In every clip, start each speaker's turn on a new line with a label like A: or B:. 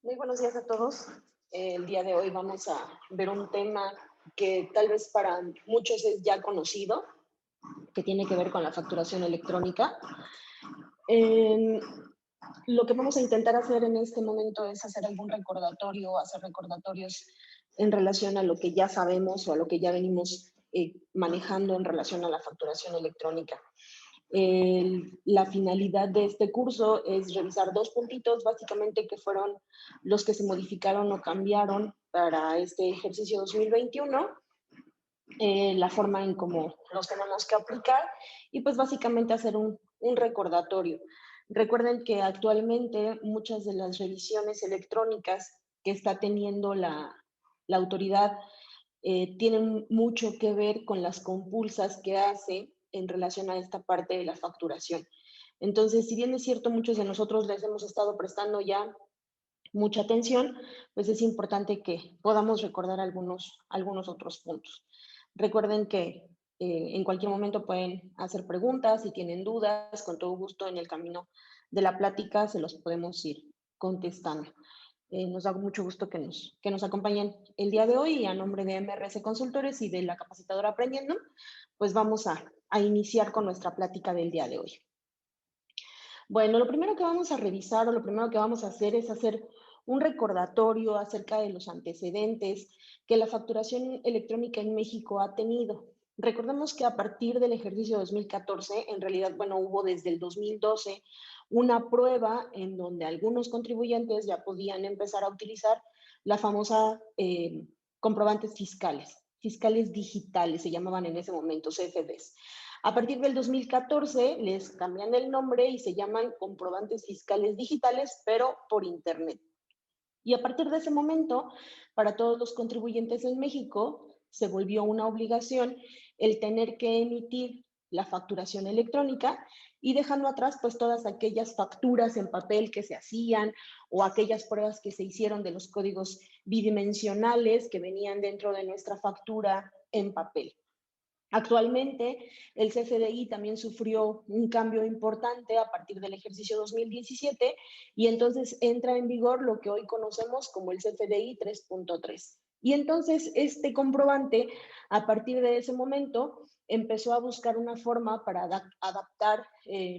A: Muy buenos días a todos. El día de hoy vamos a ver un tema que tal vez para muchos es ya conocido, que tiene que ver con la facturación electrónica. Eh, lo que vamos a intentar hacer en este momento es hacer algún recordatorio, hacer recordatorios en relación a lo que ya sabemos o a lo que ya venimos manejando en relación a la facturación electrónica. La finalidad de este curso es revisar dos puntitos, básicamente, que fueron los que se modificaron o cambiaron para este ejercicio 2021, la forma en cómo los tenemos que aplicar y pues básicamente hacer un recordatorio. Recuerden que actualmente muchas de las revisiones electrónicas que está teniendo la autoridad tienen mucho que ver con las compulsas que hace en relación a esta parte de la facturación. Entonces, si bien es cierto, muchos de nosotros les hemos estado prestando ya mucha atención, pues es importante que podamos recordar algunos otros puntos. Recuerden que en cualquier momento pueden hacer preguntas, si tienen dudas, con todo gusto en el camino de la plática se los podemos ir contestando. Nos da mucho gusto que nos acompañen el día de hoy y a nombre de MRC Consultores y de la capacitadora Aprendiendo, pues vamos a iniciar con nuestra plática del día de hoy. Bueno, lo primero que vamos a revisar o lo primero que vamos a hacer es hacer un recordatorio acerca de los antecedentes que la facturación electrónica en México ha tenido. Recordemos que a partir del ejercicio 2014, en realidad, bueno, hubo desde el 2012 una prueba en donde algunos contribuyentes ya podían empezar a utilizar la famosa comprobantes fiscales digitales, se llamaban en ese momento, CFDs. A partir del 2014 les cambian el nombre y se llaman comprobantes fiscales digitales, pero por Internet. Y a partir de ese momento, para todos los contribuyentes en México, se volvió una obligación el tener que emitir la facturación electrónica y dejando atrás pues todas aquellas facturas en papel que se hacían o aquellas pruebas que se hicieron de los códigos bidimensionales que venían dentro de nuestra factura en papel. Actualmente, el CFDI también sufrió un cambio importante a partir del ejercicio 2017 y entonces entra en vigor lo que hoy conocemos como el CFDI 3.3. Y entonces este comprobante, a partir de ese momento, empezó a buscar una forma para adaptar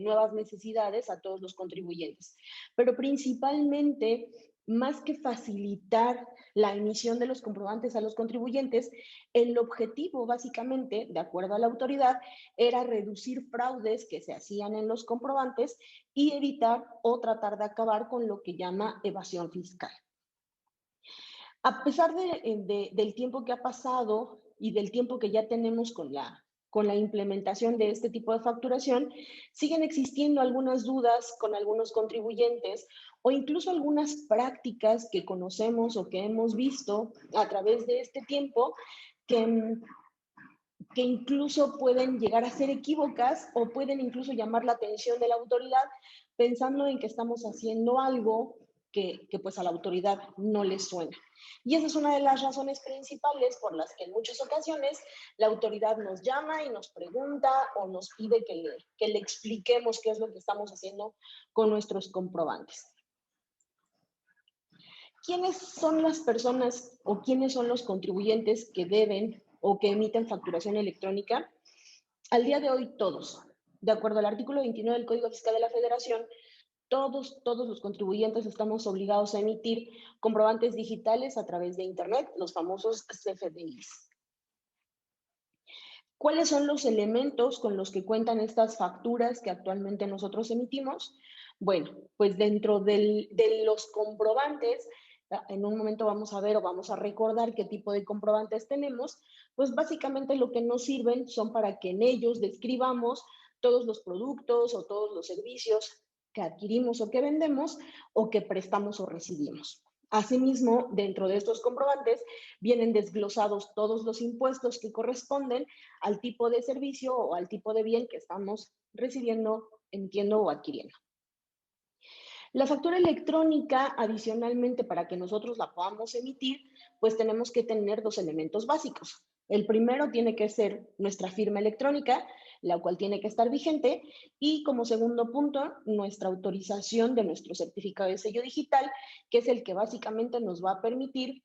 A: nuevas necesidades a todos los contribuyentes. Pero principalmente, más que facilitar la emisión de los comprobantes a los contribuyentes, el objetivo, básicamente, de acuerdo a la autoridad, era reducir fraudes que se hacían en los comprobantes y evitar o tratar de acabar con lo que llama evasión fiscal. A pesar del tiempo que ha pasado y del tiempo que ya tenemos con la implementación de este tipo de facturación, siguen existiendo algunas dudas con algunos contribuyentes o incluso algunas prácticas que conocemos o que hemos visto a través de este tiempo que, que incluso pueden llegar a ser equívocas o pueden incluso llamar la atención de la autoridad pensando en que estamos haciendo algo que pues a la autoridad no le suena. Y esa es una de las razones principales por las que en muchas ocasiones la autoridad nos llama y nos pregunta o nos pide que le expliquemos qué es lo que estamos haciendo con nuestros comprobantes. ¿Quiénes son las personas o quiénes son los contribuyentes que deben o que emiten facturación electrónica? Al día de hoy, todos. De acuerdo al artículo 29 del Código Fiscal de la Federación, todos los contribuyentes estamos obligados a emitir comprobantes digitales a través de Internet, los famosos CFDIs. ¿Cuáles son los elementos con los que cuentan estas facturas que actualmente nosotros emitimos? Bueno, pues dentro de los comprobantes, en un momento vamos a ver o vamos a recordar qué tipo de comprobantes tenemos, pues básicamente lo que nos sirven son para que en ellos describamos todos los productos o todos los servicios que adquirimos o que vendemos o que prestamos o recibimos. Asimismo, dentro de estos comprobantes vienen desglosados todos los impuestos que corresponden al tipo de servicio o al tipo de bien que estamos recibiendo, emitiendo o adquiriendo. La factura electrónica, adicionalmente, para que nosotros la podamos emitir, pues tenemos que tener dos elementos básicos. El primero tiene que ser nuestra firma electrónica, la cual tiene que estar vigente, y como segundo punto, nuestra autorización de nuestro certificado de sello digital, que es el que básicamente nos va a permitir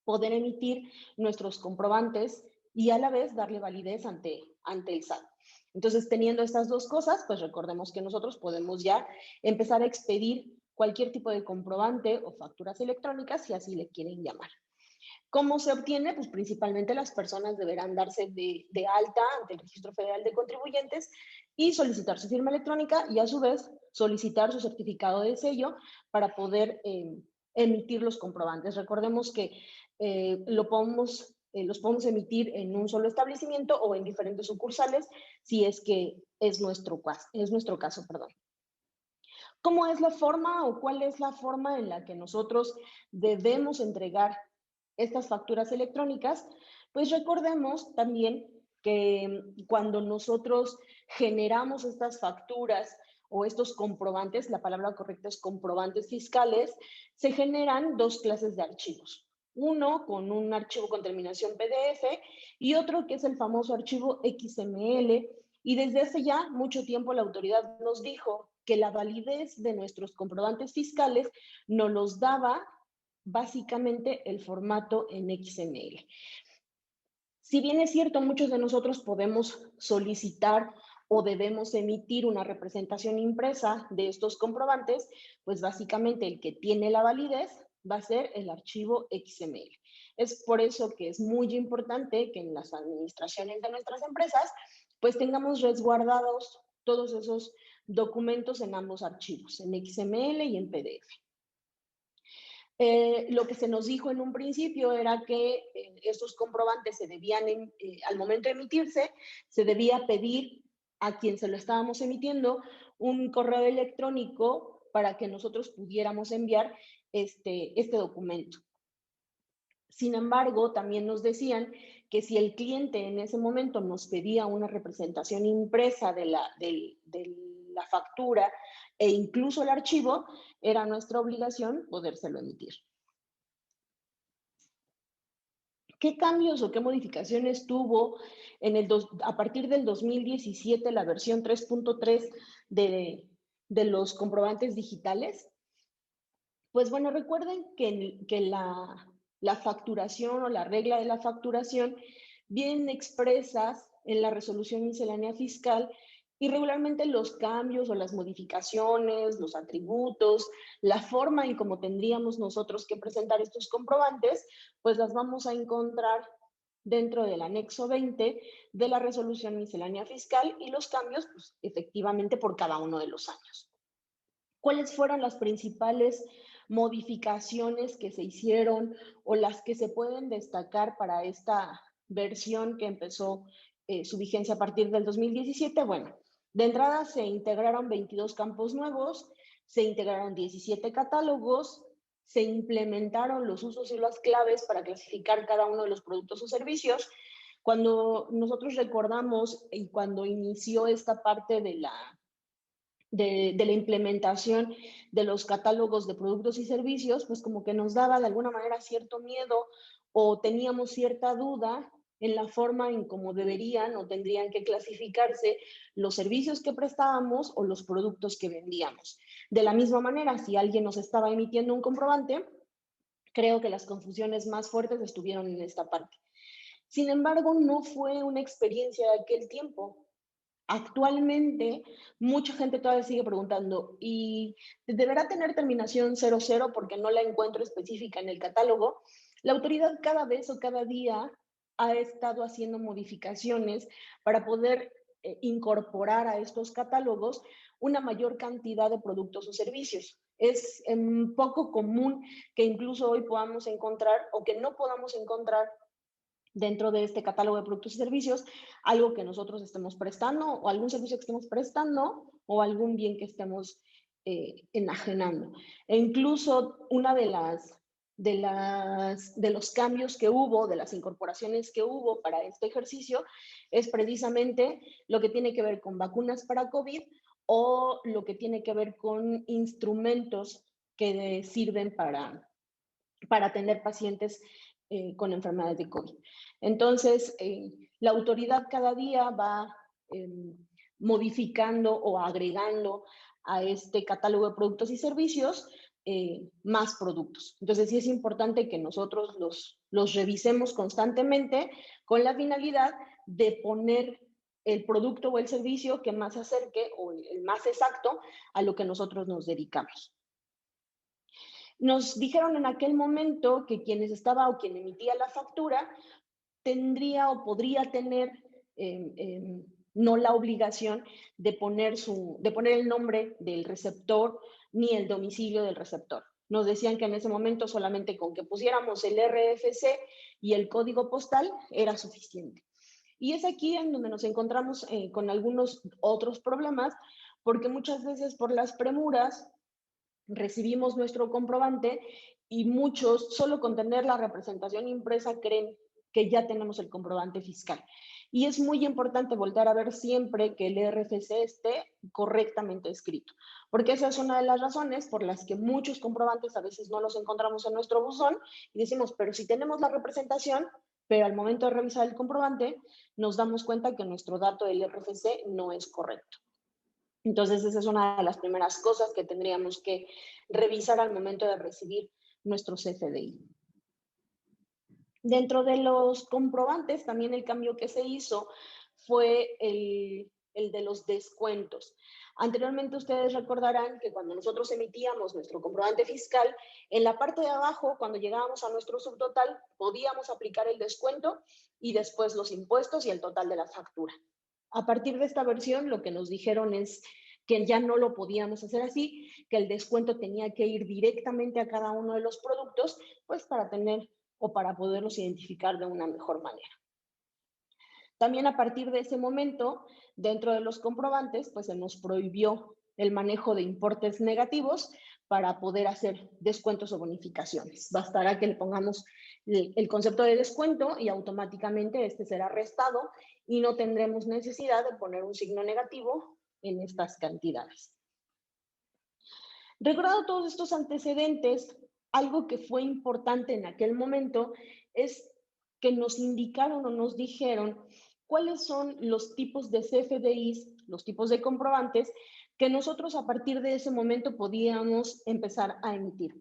A: poder emitir nuestros comprobantes y a la vez darle validez ante el SAT. Entonces, teniendo estas dos cosas, pues recordemos que nosotros podemos ya empezar a expedir cualquier tipo de comprobante o facturas electrónicas, si así le quieren llamar. ¿Cómo se obtiene? Pues principalmente las personas deberán darse de alta ante el Registro Federal de Contribuyentes y solicitar su firma electrónica y a su vez solicitar su certificado de sello para poder emitir los comprobantes. Recordemos que los podemos emitir en un solo establecimiento o en diferentes sucursales si es que es nuestro caso, perdón. ¿Cómo es la forma o cuál es la forma en la que nosotros debemos entregar estas facturas electrónicas? Pues recordemos también que cuando nosotros generamos estas facturas o estos comprobantes, la palabra correcta es comprobantes fiscales, se generan dos clases de archivos. Uno con un archivo con terminación PDF y otro que es el famoso archivo XML. Y desde hace ya mucho tiempo la autoridad nos dijo que la validez de nuestros comprobantes fiscales nos los daba básicamente el formato en XML. Si bien es cierto, muchos de nosotros podemos solicitar o debemos emitir una representación impresa de estos comprobantes, pues básicamente el que tiene la validez va a ser el archivo XML. Es por eso que es muy importante que en las administraciones de nuestras empresas, pues tengamos resguardados todos esos documentos en ambos archivos, en XML y en PDF. Lo que se nos dijo en un principio era que estos comprobantes se debían, al momento de emitirse, se debía pedir a quien se lo estábamos emitiendo un correo electrónico para que nosotros pudiéramos enviar este documento. Sin embargo, también nos decían que si el cliente en ese momento nos pedía una representación impresa de la factura e incluso el archivo, era nuestra obligación podérselo emitir. ¿Qué cambios o qué modificaciones tuvo a partir del 2017 la versión 3.3 de los comprobantes digitales? Pues bueno, recuerden que la facturación o la regla de la facturación vienen expresas en la resolución miscelánea fiscal y regularmente los cambios o las modificaciones, los atributos, la forma en cómo tendríamos nosotros que presentar estos comprobantes, pues las vamos a encontrar dentro del anexo 20 de la resolución miscelánea fiscal y los cambios, pues, efectivamente por cada uno de los años. ¿Cuáles fueron las principales modificaciones que se hicieron o las que se pueden destacar para esta versión que empezó su vigencia a partir del 2017? Bueno, de entrada se integraron 22 campos nuevos, se integraron 17 catálogos, se implementaron los usos y las claves para clasificar cada uno de los productos o servicios. Cuando nosotros recordamos y cuando inició esta parte de la implementación de los catálogos de productos y servicios, pues como que nos daba de alguna manera cierto miedo o teníamos cierta duda en la forma en cómo deberían o tendrían que clasificarse los servicios que prestábamos o los productos que vendíamos. De la misma manera, si alguien nos estaba emitiendo un comprobante, creo que las confusiones más fuertes estuvieron en esta parte. Sin embargo, no fue una experiencia de aquel tiempo. Actualmente, mucha gente todavía sigue preguntando, ¿y deberá tener terminación 00 porque no la encuentro específica en el catálogo? La autoridad cada vez o cada día ha estado haciendo modificaciones para poder incorporar a estos catálogos una mayor cantidad de productos o servicios. Es poco común que incluso hoy podamos encontrar o que no podamos encontrar dentro de este catálogo de productos y servicios, algo que nosotros estemos prestando o algún servicio que estemos prestando o algún bien que estemos enajenando. E incluso una de los cambios que hubo, de las incorporaciones que hubo para este ejercicio, es precisamente lo que tiene que ver con vacunas para COVID o lo que tiene que ver con instrumentos que sirven para atender pacientes con enfermedades de COVID. Entonces, la autoridad cada día va modificando o agregando a este catálogo de productos y servicios más productos. Entonces, sí es importante que nosotros los revisemos constantemente con la finalidad de poner el producto o el servicio que más se acerque o el más exacto a lo que nosotros nos dedicamos. Nos dijeron en aquel momento que quienes estaba o quien emitía la factura tendría o podría tener no la obligación de poner el nombre del receptor ni el domicilio del receptor. Nos decían que en ese momento solamente con que pusiéramos el RFC y el código postal era suficiente. Y es aquí en donde nos encontramos con algunos otros problemas, porque muchas veces por las premuras recibimos nuestro comprobante y muchos solo con tener la representación impresa creen que ya tenemos el comprobante fiscal. Y es muy importante volver a ver siempre que el RFC esté correctamente escrito, porque esa es una de las razones por las que muchos comprobantes a veces no los encontramos en nuestro buzón y decimos, pero si tenemos la representación, pero al momento de revisar el comprobante nos damos cuenta que nuestro dato del RFC no es correcto. Entonces, esa es una de las primeras cosas que tendríamos que revisar al momento de recibir nuestro CFDI. Dentro de los comprobantes, también el cambio que se hizo fue el de los descuentos. Anteriormente ustedes recordarán que cuando nosotros emitíamos nuestro comprobante fiscal, en la parte de abajo, cuando llegábamos a nuestro subtotal, podíamos aplicar el descuento y después los impuestos y el total de la factura. A partir de esta versión, lo que nos dijeron es que ya no lo podíamos hacer así, que el descuento tenía que ir directamente a cada uno de los productos, pues para tener o para poderlos identificar de una mejor manera. También a partir de ese momento, dentro de los comprobantes, pues se nos prohibió el manejo de importes negativos para poder hacer descuentos o bonificaciones. Bastará que le pongamos el concepto de descuento y automáticamente este será restado y no tendremos necesidad de poner un signo negativo en estas cantidades. Recordado todos estos antecedentes, algo que fue importante en aquel momento es que nos indicaron o nos dijeron cuáles son los tipos de CFDIs, los tipos de comprobantes que nosotros a partir de ese momento podíamos empezar a emitir.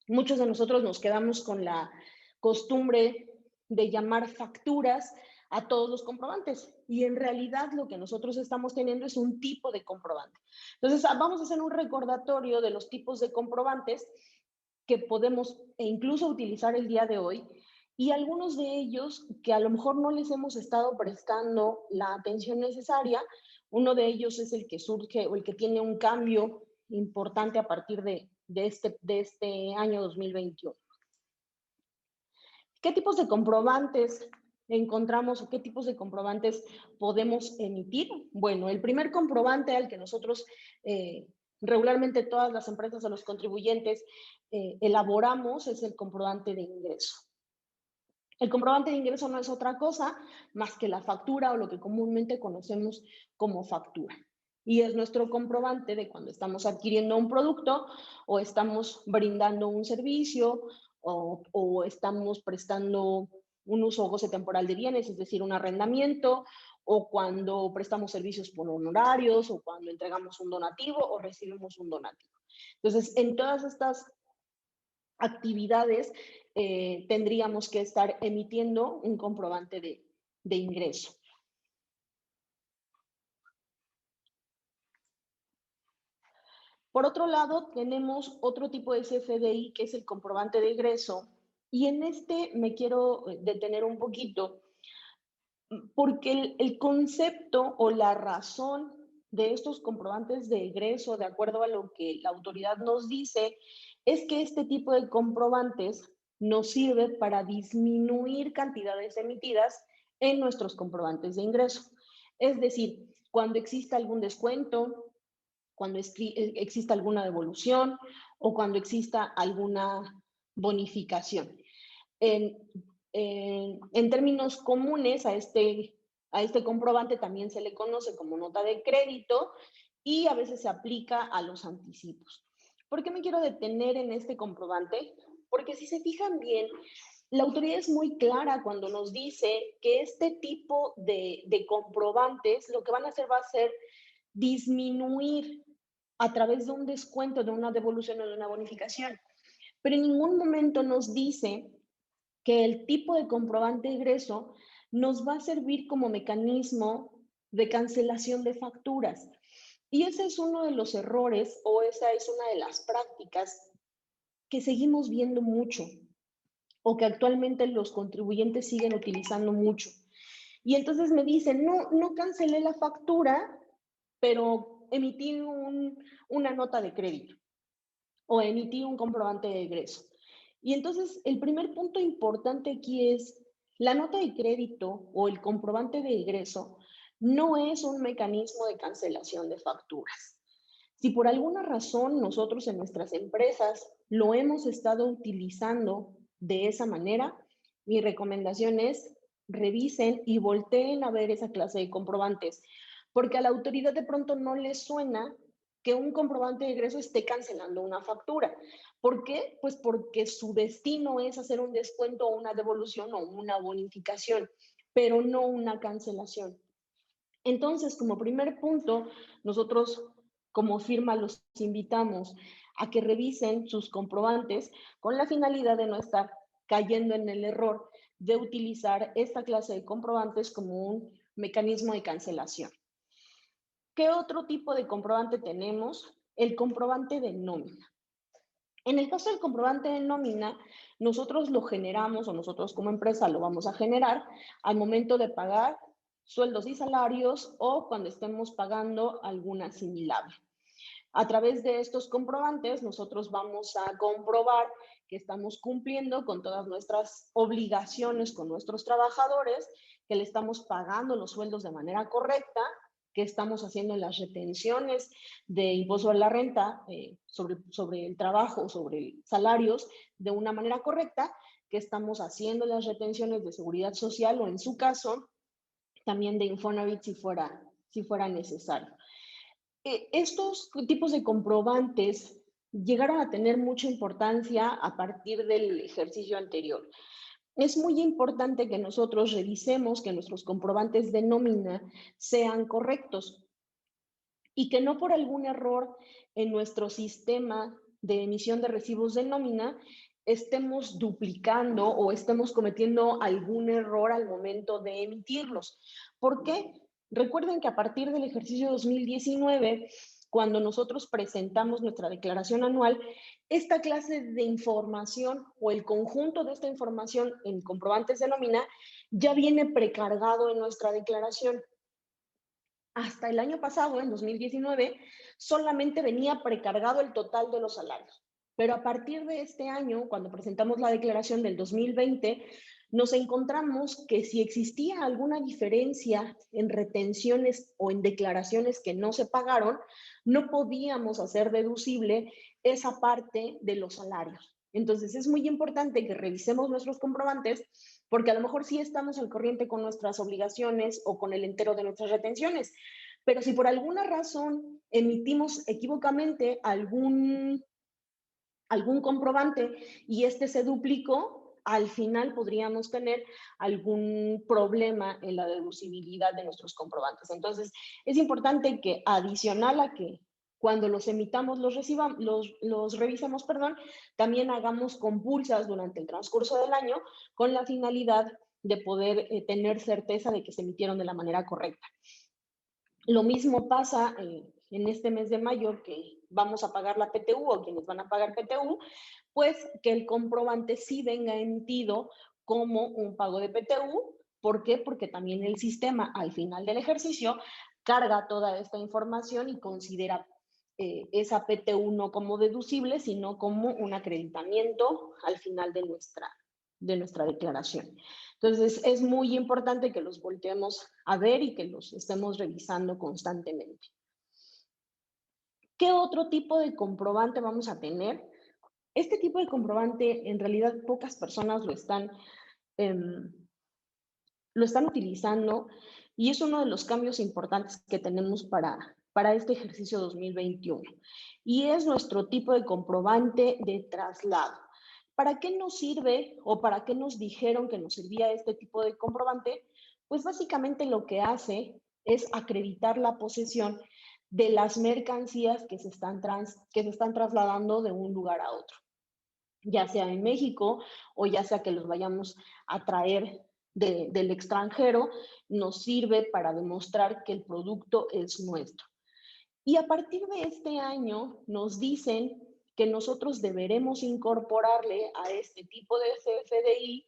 A: Muchos de nosotros nos quedamos con la costumbre de llamar facturas a todos los comprobantes y en realidad lo que nosotros estamos teniendo es un tipo de comprobante. Entonces vamos a hacer un recordatorio de los tipos de comprobantes que podemos incluso utilizar el día de hoy y algunos de ellos que a lo mejor no les hemos estado prestando la atención necesaria. Uno de ellos es el que surge o el que tiene un cambio importante a partir de este año 2021. ¿Qué tipos de comprobantes encontramos o qué tipos de comprobantes podemos emitir? Bueno, el primer comprobante al que nosotros regularmente todas las empresas o los contribuyentes elaboramos es el comprobante de ingreso. El comprobante de ingreso no es otra cosa más que la factura o lo que comúnmente conocemos como factura. Y es nuestro comprobante de cuando estamos adquiriendo un producto o estamos brindando un servicio o estamos prestando un uso o goce temporal de bienes, es decir, un arrendamiento, o cuando prestamos servicios por honorarios, o cuando entregamos un donativo o recibimos un donativo. Entonces, en todas estas actividades tendríamos que estar emitiendo un comprobante de ingreso. Por otro lado, tenemos otro tipo de CFDI que es el comprobante de egreso y en este me quiero detener un poquito porque el concepto o la razón de estos comprobantes de egreso, de acuerdo a lo que la autoridad nos dice, es que este tipo de comprobantes nos sirve para disminuir cantidades emitidas en nuestros comprobantes de ingreso. Es decir, cuando exista algún descuento, cuando exista alguna devolución o cuando exista alguna bonificación. En términos comunes a este comprobante también se le conoce como nota de crédito y a veces se aplica a los anticipos. ¿Por qué me quiero detener en este comprobante? Porque si se fijan bien, la autoridad es muy clara cuando nos dice que este tipo de comprobantes lo que van a hacer va a ser disminuir a través de un descuento, de una devolución o de una bonificación. Pero en ningún momento nos dice que el tipo de comprobante de egreso nos va a servir como mecanismo de cancelación de facturas. Y ese es uno de los errores o esa es una de las prácticas que seguimos viendo mucho o que actualmente los contribuyentes siguen utilizando mucho. Y entonces me dicen, no cancelé la factura, pero emití una nota de crédito o emití un comprobante de egreso. Y entonces el primer punto importante aquí es, la nota de crédito o el comprobante de egreso no es un mecanismo de cancelación de facturas. Si por alguna razón nosotros en nuestras empresas lo hemos estado utilizando de esa manera, mi recomendación es revisen y volteen a ver esa clase de comprobantes, porque a la autoridad de pronto no le suena que un comprobante de egreso esté cancelando una factura. ¿Por qué? Pues porque su destino es hacer un descuento o una devolución o una bonificación, pero no una cancelación. Entonces, como primer punto, nosotros como firma los invitamos a que revisen sus comprobantes con la finalidad de no estar cayendo en el error de utilizar esta clase de comprobantes como un mecanismo de cancelación. ¿Qué otro tipo de comprobante tenemos? El comprobante de nómina. En el caso del comprobante de nómina, nosotros lo generamos o nosotros como empresa lo vamos a generar al momento de pagar sueldos y salarios o cuando estemos pagando alguna asimilable. A través de estos comprobantes, nosotros vamos a comprobar que estamos cumpliendo con todas nuestras obligaciones con nuestros trabajadores, que le estamos pagando los sueldos de manera correcta, que estamos haciendo las retenciones de impuesto a la renta sobre el trabajo, sobre salarios de una manera correcta, que estamos haciendo las retenciones de seguridad social o en su caso también de Infonavit si fuera necesario. Estos tipos de comprobantes llegaron a tener mucha importancia a partir del ejercicio anterior. Es muy importante que nosotros revisemos que nuestros comprobantes de nómina sean correctos y que no por algún error en nuestro sistema de emisión de recibos de nómina estemos duplicando o estemos cometiendo algún error al momento de emitirlos. ¿Por qué? Recuerden que a partir del ejercicio 2019, cuando nosotros presentamos nuestra declaración anual, esta clase de información o el conjunto de esta información en comprobantes de nómina ya viene precargado en nuestra declaración. Hasta el año pasado, en 2019, solamente venía precargado el total de los salarios. Pero a partir de este año, cuando presentamos la declaración del 2020, nos encontramos que si existía alguna diferencia en retenciones o en declaraciones que no se pagaron, no podíamos hacer deducible esa parte de los salarios. Entonces es muy importante que revisemos nuestros comprobantes porque a lo mejor sí estamos al corriente con nuestras obligaciones o con el entero de nuestras retenciones, pero si por alguna razón emitimos equivocamente algún comprobante y este se duplicó, al final podríamos tener algún problema en la deducibilidad de nuestros comprobantes. Entonces, es importante que adicional a que cuando los emitamos los revisemos, también hagamos compulsas durante el transcurso del año con la finalidad de poder tener certeza de que se emitieron de la manera correcta. Lo mismo pasa en este mes de mayo que vamos a pagar la PTU o quienes van a pagar PTU, pues que el comprobante sí venga emitido como un pago de PTU. ¿Por qué? Porque también el sistema al final del ejercicio carga toda esta información y considera esa PTU no como deducible, sino como un acreditamiento al final de nuestra declaración. Entonces, es muy importante que los volteemos a ver y que los estemos revisando constantemente. ¿Qué otro tipo de comprobante vamos a tener? Este tipo de comprobante, en realidad, pocas personas lo están utilizando y es uno de los cambios importantes que tenemos para para este ejercicio 2021. Y es nuestro tipo de comprobante de traslado. ¿Para qué nos sirve o para qué nos dijeron que nos servía este tipo de comprobante? Pues básicamente lo que hace es acreditar la posesión de las mercancías que se están trasladando de un lugar a otro, ya sea en México o ya sea que los vayamos a traer del extranjero, nos sirve para demostrar que el producto es nuestro. Y a partir de este año nos dicen que nosotros deberemos incorporarle a este tipo de CFDI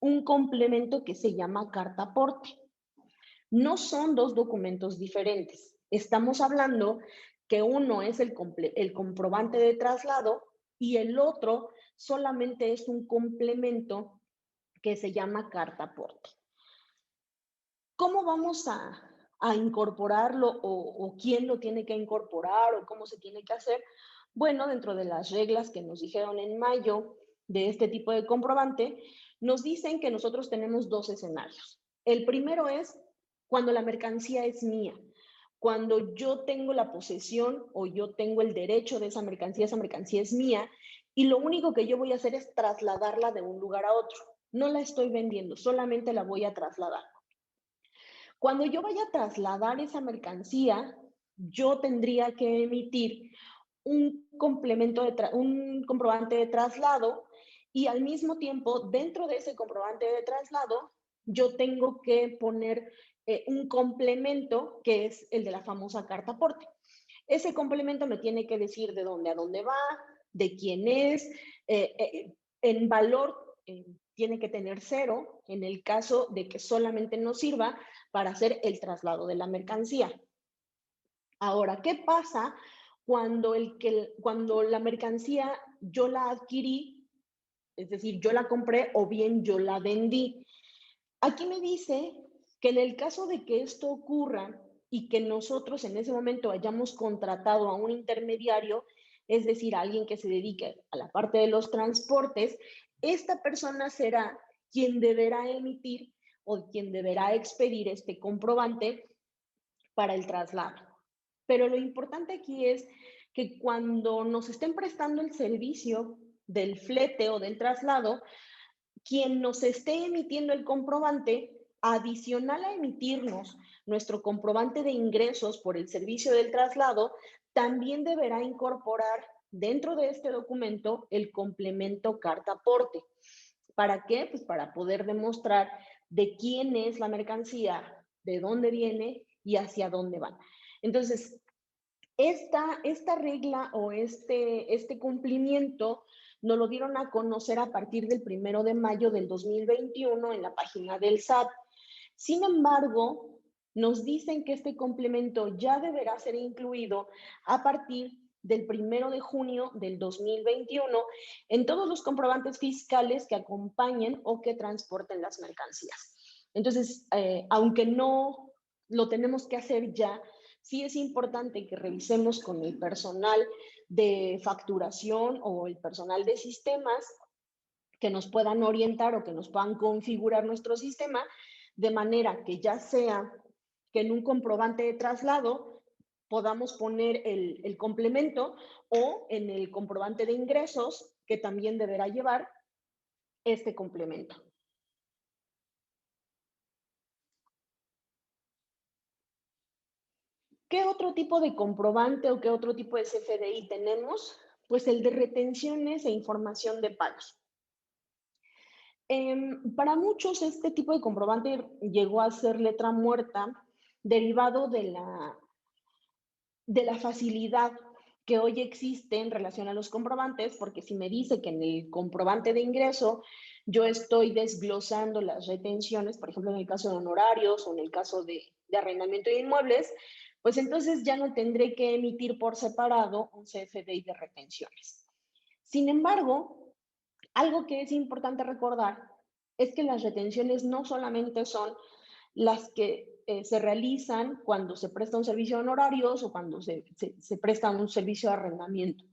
A: un complemento que se llama carta aporte. No son dos documentos diferentes. Estamos hablando que uno es el comprobante de traslado y el otro solamente es un complemento que se llama carta aporte. ¿Cómo vamos a incorporarlo o quién lo tiene que incorporar o cómo se tiene que hacer? Bueno, dentro de las reglas que nos dijeron en mayo de este tipo de comprobante, nos dicen que nosotros tenemos dos escenarios. El primero es cuando la mercancía es mía, cuando yo tengo la posesión o yo tengo el derecho de esa mercancía es mía y lo único que yo voy a hacer es trasladarla de un lugar a otro. No la estoy vendiendo, solamente la voy a trasladar. Cuando yo vaya a trasladar esa mercancía, yo tendría que emitir un comprobante de traslado y al mismo tiempo, dentro de ese comprobante de traslado, yo tengo que poner un complemento que es el de la famosa carta aporte. Ese complemento me tiene que decir de dónde a dónde va, de quién es, en valor tiene que tener 0 en el caso de que solamente nos sirva para hacer el traslado de la mercancía. Ahora, ¿qué pasa cuando la mercancía yo la adquirí, es decir, yo la compré o bien yo la vendí? Aquí me dice que en el caso de que esto ocurra y que nosotros en ese momento hayamos contratado a un intermediario, es decir, a alguien que se dedique a la parte de los transportes, esta persona será quien deberá emitir o quien deberá expedir este comprobante para el traslado. Pero lo importante aquí es que cuando nos estén prestando el servicio del flete o del traslado, quien nos esté emitiendo el comprobante, adicional a emitirnos nuestro comprobante de ingresos por el servicio del traslado, también deberá incorporar dentro de este documento el complemento carta aporte. ¿Para qué? Pues para poder demostrar de quién es la mercancía, de dónde viene y hacia dónde van. Entonces, esta regla o este cumplimiento nos lo dieron a conocer a partir del 1 de mayo del 2021 en la página del SAT. Sin embargo, nos dicen que este complemento ya deberá ser incluido a partir del 1 de junio del 2021 en todos los comprobantes fiscales que acompañen o que transporten las mercancías. Entonces, aunque no lo tenemos que hacer ya, sí es importante que revisemos con el personal de facturación o el personal de sistemas que nos puedan orientar o que nos puedan configurar nuestro sistema de manera que ya sea que en un comprobante de traslado podamos poner el complemento o en el comprobante de ingresos que también deberá llevar este complemento. ¿Qué otro tipo de comprobante o qué otro tipo de CFDI tenemos? Pues el de retenciones e información de pagos. Para muchos este tipo de comprobante llegó a ser letra muerta derivado de la facilidad que hoy existe en relación a los comprobantes, porque si me dice que en el comprobante de ingreso yo estoy desglosando las retenciones, por ejemplo, en el caso de honorarios o en el caso de arrendamiento de inmuebles, pues entonces ya no tendré que emitir por separado un CFDI de retenciones. Sin embargo, algo que es importante recordar es que las retenciones no solamente son las que se realizan cuando se presta un servicio de honorarios o cuando se presta un servicio de arrendamiento,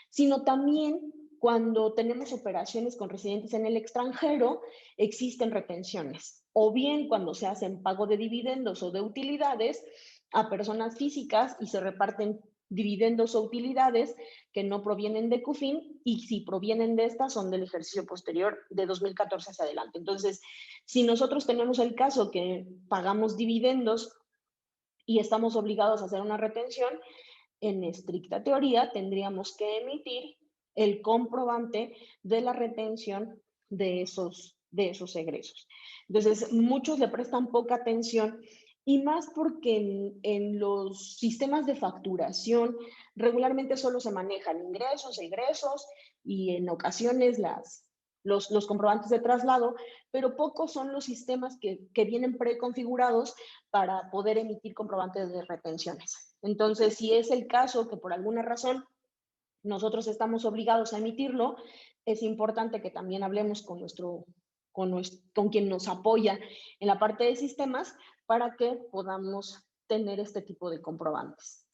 A: sino también cuando tenemos operaciones con residentes en el extranjero, existen retenciones. O bien cuando se hacen pago de dividendos o de utilidades, a personas físicas y se reparten dividendos o utilidades que no provienen de CUFIN, y si provienen de estas son del ejercicio posterior de 2014 hacia adelante. Entonces, si nosotros tenemos el caso que pagamos dividendos y estamos obligados a hacer una retención, en estricta teoría tendríamos que emitir el comprobante de la retención de esos egresos. Entonces, muchos le prestan poca atención, y más porque en los sistemas de facturación regularmente solo se manejan ingresos, egresos y en ocasiones los comprobantes de traslado, pero pocos son los sistemas que vienen preconfigurados para poder emitir comprobantes de retenciones. Entonces, si es el caso que por alguna razón nosotros estamos obligados a emitirlo, es importante que también hablemos con quien nos apoya en la parte de sistemas para que podamos tener este tipo de comprobantes.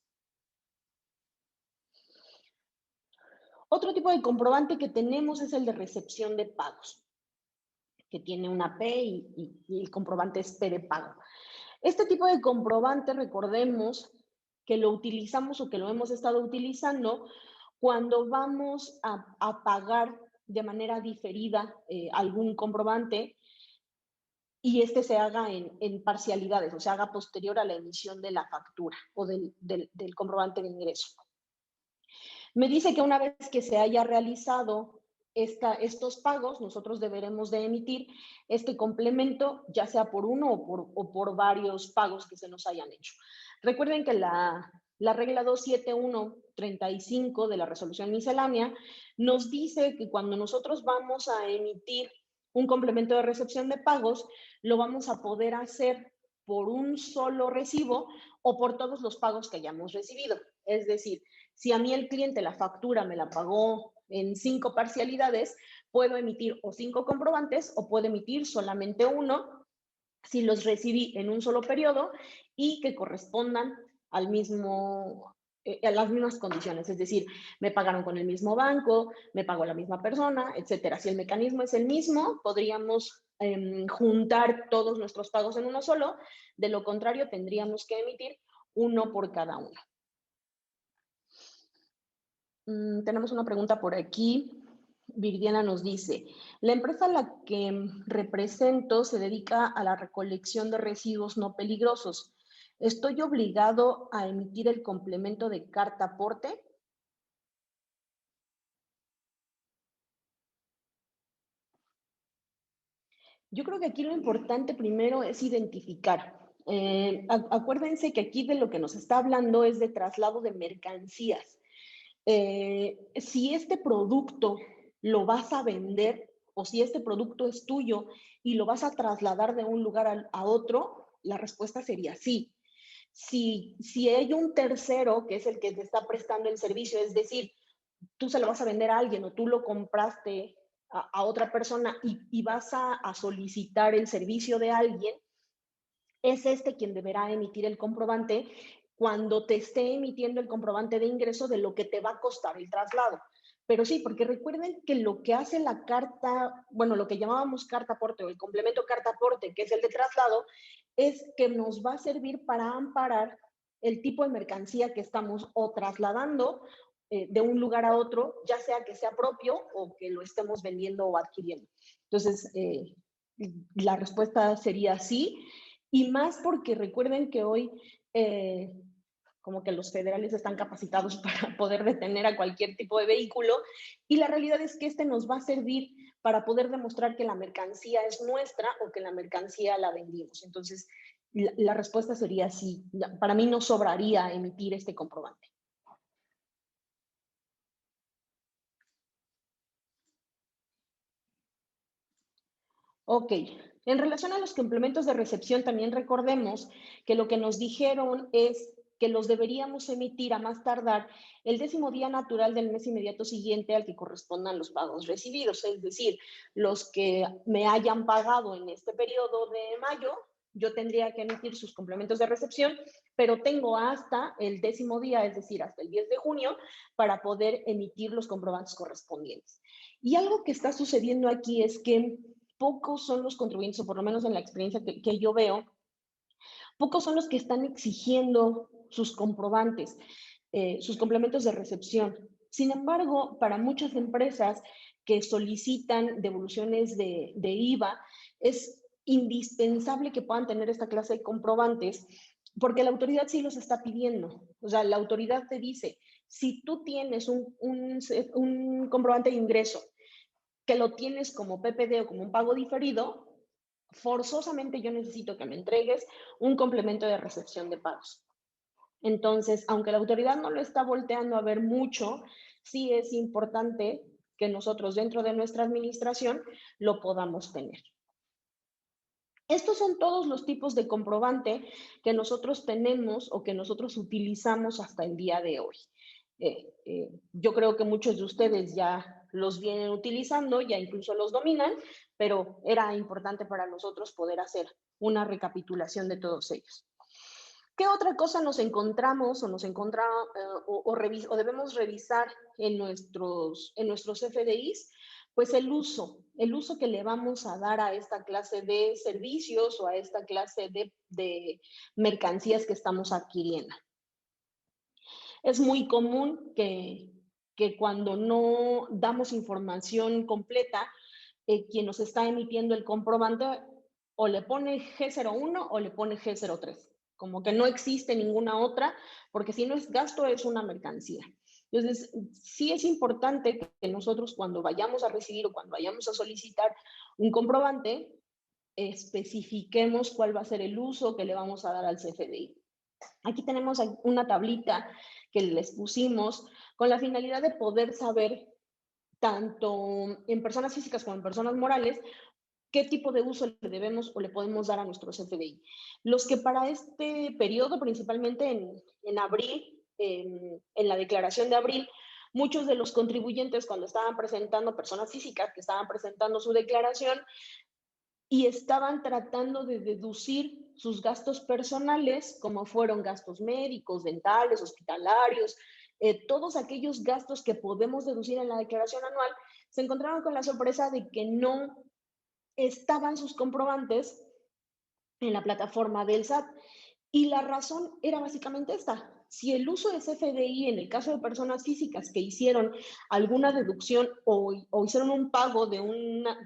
A: Otro tipo de comprobante que tenemos es el de recepción de pagos, que tiene una P y el comprobante es P de pago. Este tipo de comprobante, recordemos que lo utilizamos o que lo hemos estado utilizando cuando vamos a pagar de manera diferida algún comprobante, y este se haga en parcialidades, o sea, haga posterior a la emisión de la factura o del comprobante de ingreso. Me dice que una vez que se haya realizado estos pagos, nosotros deberemos de emitir este complemento, ya sea por uno o por varios pagos que se nos hayan hecho. Recuerden que la regla 27135 de la resolución miscelánea nos dice que cuando nosotros vamos a emitir un complemento de recepción de pagos, lo vamos a poder hacer por un solo recibo o por todos los pagos que hayamos recibido. Es decir, si a mí el cliente la factura me la pagó en 5 parcialidades, puedo emitir o 5 comprobantes o puedo emitir solamente uno si los recibí en un solo periodo y que correspondan al mismo, a las mismas condiciones. Es decir, me pagaron con el mismo banco, me pagó la misma persona, etcétera. Si el mecanismo es el mismo, podríamos juntar todos nuestros pagos en uno solo. De lo contrario, tendríamos que emitir uno por cada uno. Tenemos una pregunta por aquí. Viridiana nos dice, la empresa a la que represento se dedica a la recolección de residuos no peligrosos. ¿Estoy obligado a emitir el complemento de carta aporte? Yo creo que aquí lo importante primero es identificar. Acuérdense que aquí de lo que nos está hablando es de traslado de mercancías. Si este producto lo vas a vender o si este producto es tuyo y lo vas a trasladar de un lugar a otro, la respuesta sería sí. Si hay un tercero que es el que te está prestando el servicio, es decir, tú se lo vas a vender a alguien o tú lo compraste a otra persona y vas a solicitar el servicio de alguien, es este quien deberá emitir el comprobante cuando te esté emitiendo el comprobante de ingreso de lo que te va a costar el traslado. Pero sí, porque recuerden que lo que hace la carta, bueno, lo que llamábamos carta aporte o el complemento carta aporte, que es el de traslado, es que nos va a servir para amparar el tipo de mercancía que estamos o trasladando de un lugar a otro, ya sea que sea propio o que lo estemos vendiendo o adquiriendo. Entonces, la respuesta sería sí. Y más porque recuerden que hoy como que los federales están capacitados para poder detener a cualquier tipo de vehículo, y la realidad es que este nos va a servir para poder demostrar que la mercancía es nuestra o que la mercancía la vendimos. Entonces, la respuesta sería sí. Para mí no sobraría emitir este comprobante. Ok, en relación a los complementos de recepción, también recordemos que lo que nos dijeron es que los deberíamos emitir a más tardar el 10º día natural del mes inmediato siguiente al que correspondan los pagos recibidos. Es decir, los que me hayan pagado en este periodo de mayo, yo tendría que emitir sus complementos de recepción, pero tengo hasta el 10º día, es decir, hasta el 10 de junio, para poder emitir los comprobantes correspondientes. Y algo que está sucediendo aquí es que pocos son los contribuyentes, o por lo menos en la experiencia que yo veo, Pocos son los que están exigiendo sus comprobantes, sus complementos de recepción. Sin embargo, para muchas empresas que solicitan devoluciones de IVA, es indispensable que puedan tener esta clase de comprobantes porque la autoridad sí los está pidiendo. O sea, la autoridad te dice, si tú tienes un comprobante de ingreso que lo tienes como PPD o como un pago diferido, forzosamente yo necesito que me entregues un complemento de recepción de pagos. Entonces, aunque la autoridad no lo está volteando a ver mucho, sí es importante que nosotros dentro de nuestra administración lo podamos tener. Estos son todos los tipos de comprobante que nosotros tenemos o que nosotros utilizamos hasta el día de hoy. Yo creo que muchos de ustedes ya los vienen utilizando, ya incluso los dominan, pero era importante para nosotros poder hacer una recapitulación de todos ellos. ¿Qué otra cosa nos encontramos o o debemos revisar en nuestros FDIs? Pues el uso que le vamos a dar a esta clase de servicios o a esta clase de mercancías que estamos adquiriendo. Es muy común que cuando no damos información completa, quien nos está emitiendo el comprobante o le pone G01 o le pone G03, como que no existe ninguna otra, porque si no es gasto, es una mercancía. Entonces, sí es importante que nosotros cuando vayamos a recibir o cuando vayamos a solicitar un comprobante, especifiquemos cuál va a ser el uso que le vamos a dar al CFDI. Aquí tenemos una tablita que les pusimos con la finalidad de poder saber, tanto en personas físicas como en personas morales, qué tipo de uso le debemos o le podemos dar a nuestros FDI. Los que para este periodo, principalmente en abril, en la declaración de abril, muchos de los contribuyentes cuando estaban presentando, personas físicas que estaban presentando su declaración y estaban tratando de deducir sus gastos personales, como fueron gastos médicos, dentales, hospitalarios, todos aquellos gastos que podemos deducir en la declaración anual, se encontraron con la sorpresa de que no estaban sus comprobantes en la plataforma del SAT. Y la razón era básicamente esta. Si el uso de CFDI en el caso de personas físicas que hicieron alguna deducción o hicieron un pago de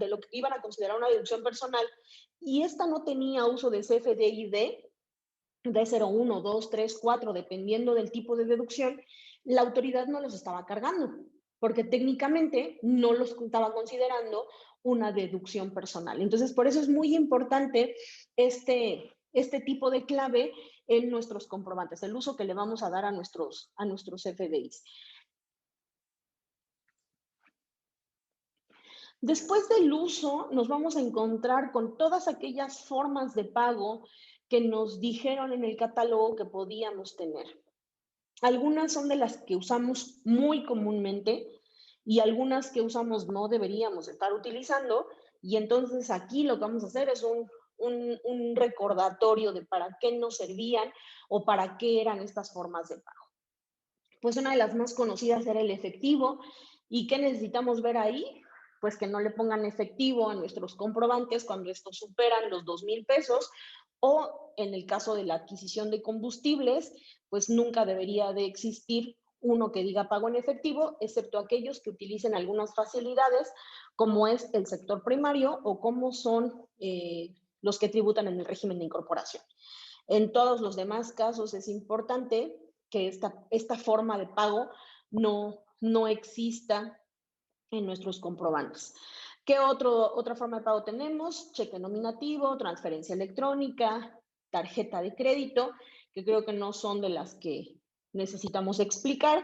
A: lo que iban a considerar una deducción personal y esta no tenía uso de CFDI de 01, 2, 3, 4, dependiendo del tipo de deducción, la autoridad no los estaba cargando, porque técnicamente no los estaba considerando una deducción personal. Entonces, por eso es muy importante este tipo de clave en nuestros comprobantes, el uso que le vamos a dar a nuestros FDIs. Después del uso, nos vamos a encontrar con todas aquellas formas de pago que nos dijeron en el catálogo que podíamos tener. Algunas son de las que usamos muy comúnmente y algunas que usamos no deberíamos estar utilizando. Y entonces aquí lo que vamos a hacer es un recordatorio de para qué nos servían o para qué eran estas formas de pago. Pues una de las más conocidas era el efectivo. ¿Y qué necesitamos ver ahí? Pues que no le pongan efectivo a nuestros comprobantes cuando estos superan los 2,000 pesos, o en el caso de la adquisición de combustibles, pues nunca debería de existir uno que diga pago en efectivo, excepto aquellos que utilicen algunas facilidades, como es el sector primario o como son los que tributan en el régimen de incorporación. En todos los demás casos es importante que esta forma de pago no exista en nuestros comprobantes. ¿Qué otra forma de pago tenemos? Cheque nominativo, transferencia electrónica, tarjeta de crédito, que creo que no son de las que necesitamos explicar,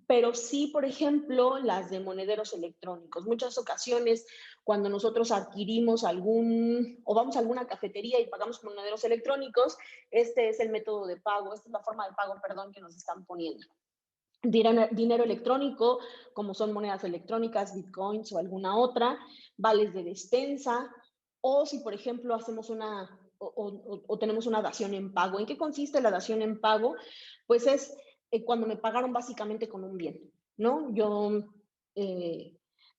A: pero sí, por ejemplo, las de monederos electrónicos. Muchas ocasiones, cuando nosotros adquirimos o vamos a alguna cafetería y pagamos con monederos electrónicos, este es el método de pago, esta es la forma de pago, perdón, que nos están poniendo. Dinero electrónico, como son monedas electrónicas, bitcoins o alguna otra, vales de despensa, o si, por ejemplo, hacemos tenemos una dación en pago. ¿En qué consiste la dación en pago? Pues es cuando me pagaron básicamente con un bien, ¿no? Yo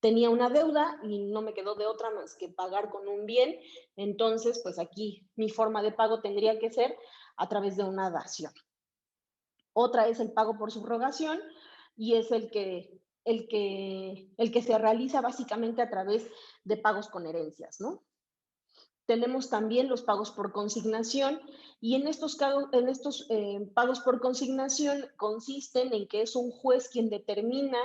A: tenía una deuda y no me quedó de otra más que pagar con un bien, entonces pues aquí mi forma de pago tendría que ser a través de una dación. Otra es el pago por subrogación y es el que se realiza básicamente a través de pagos con herencias, ¿no? Tenemos también los pagos por consignación y en estos pagos por consignación consisten en que es un juez quien determina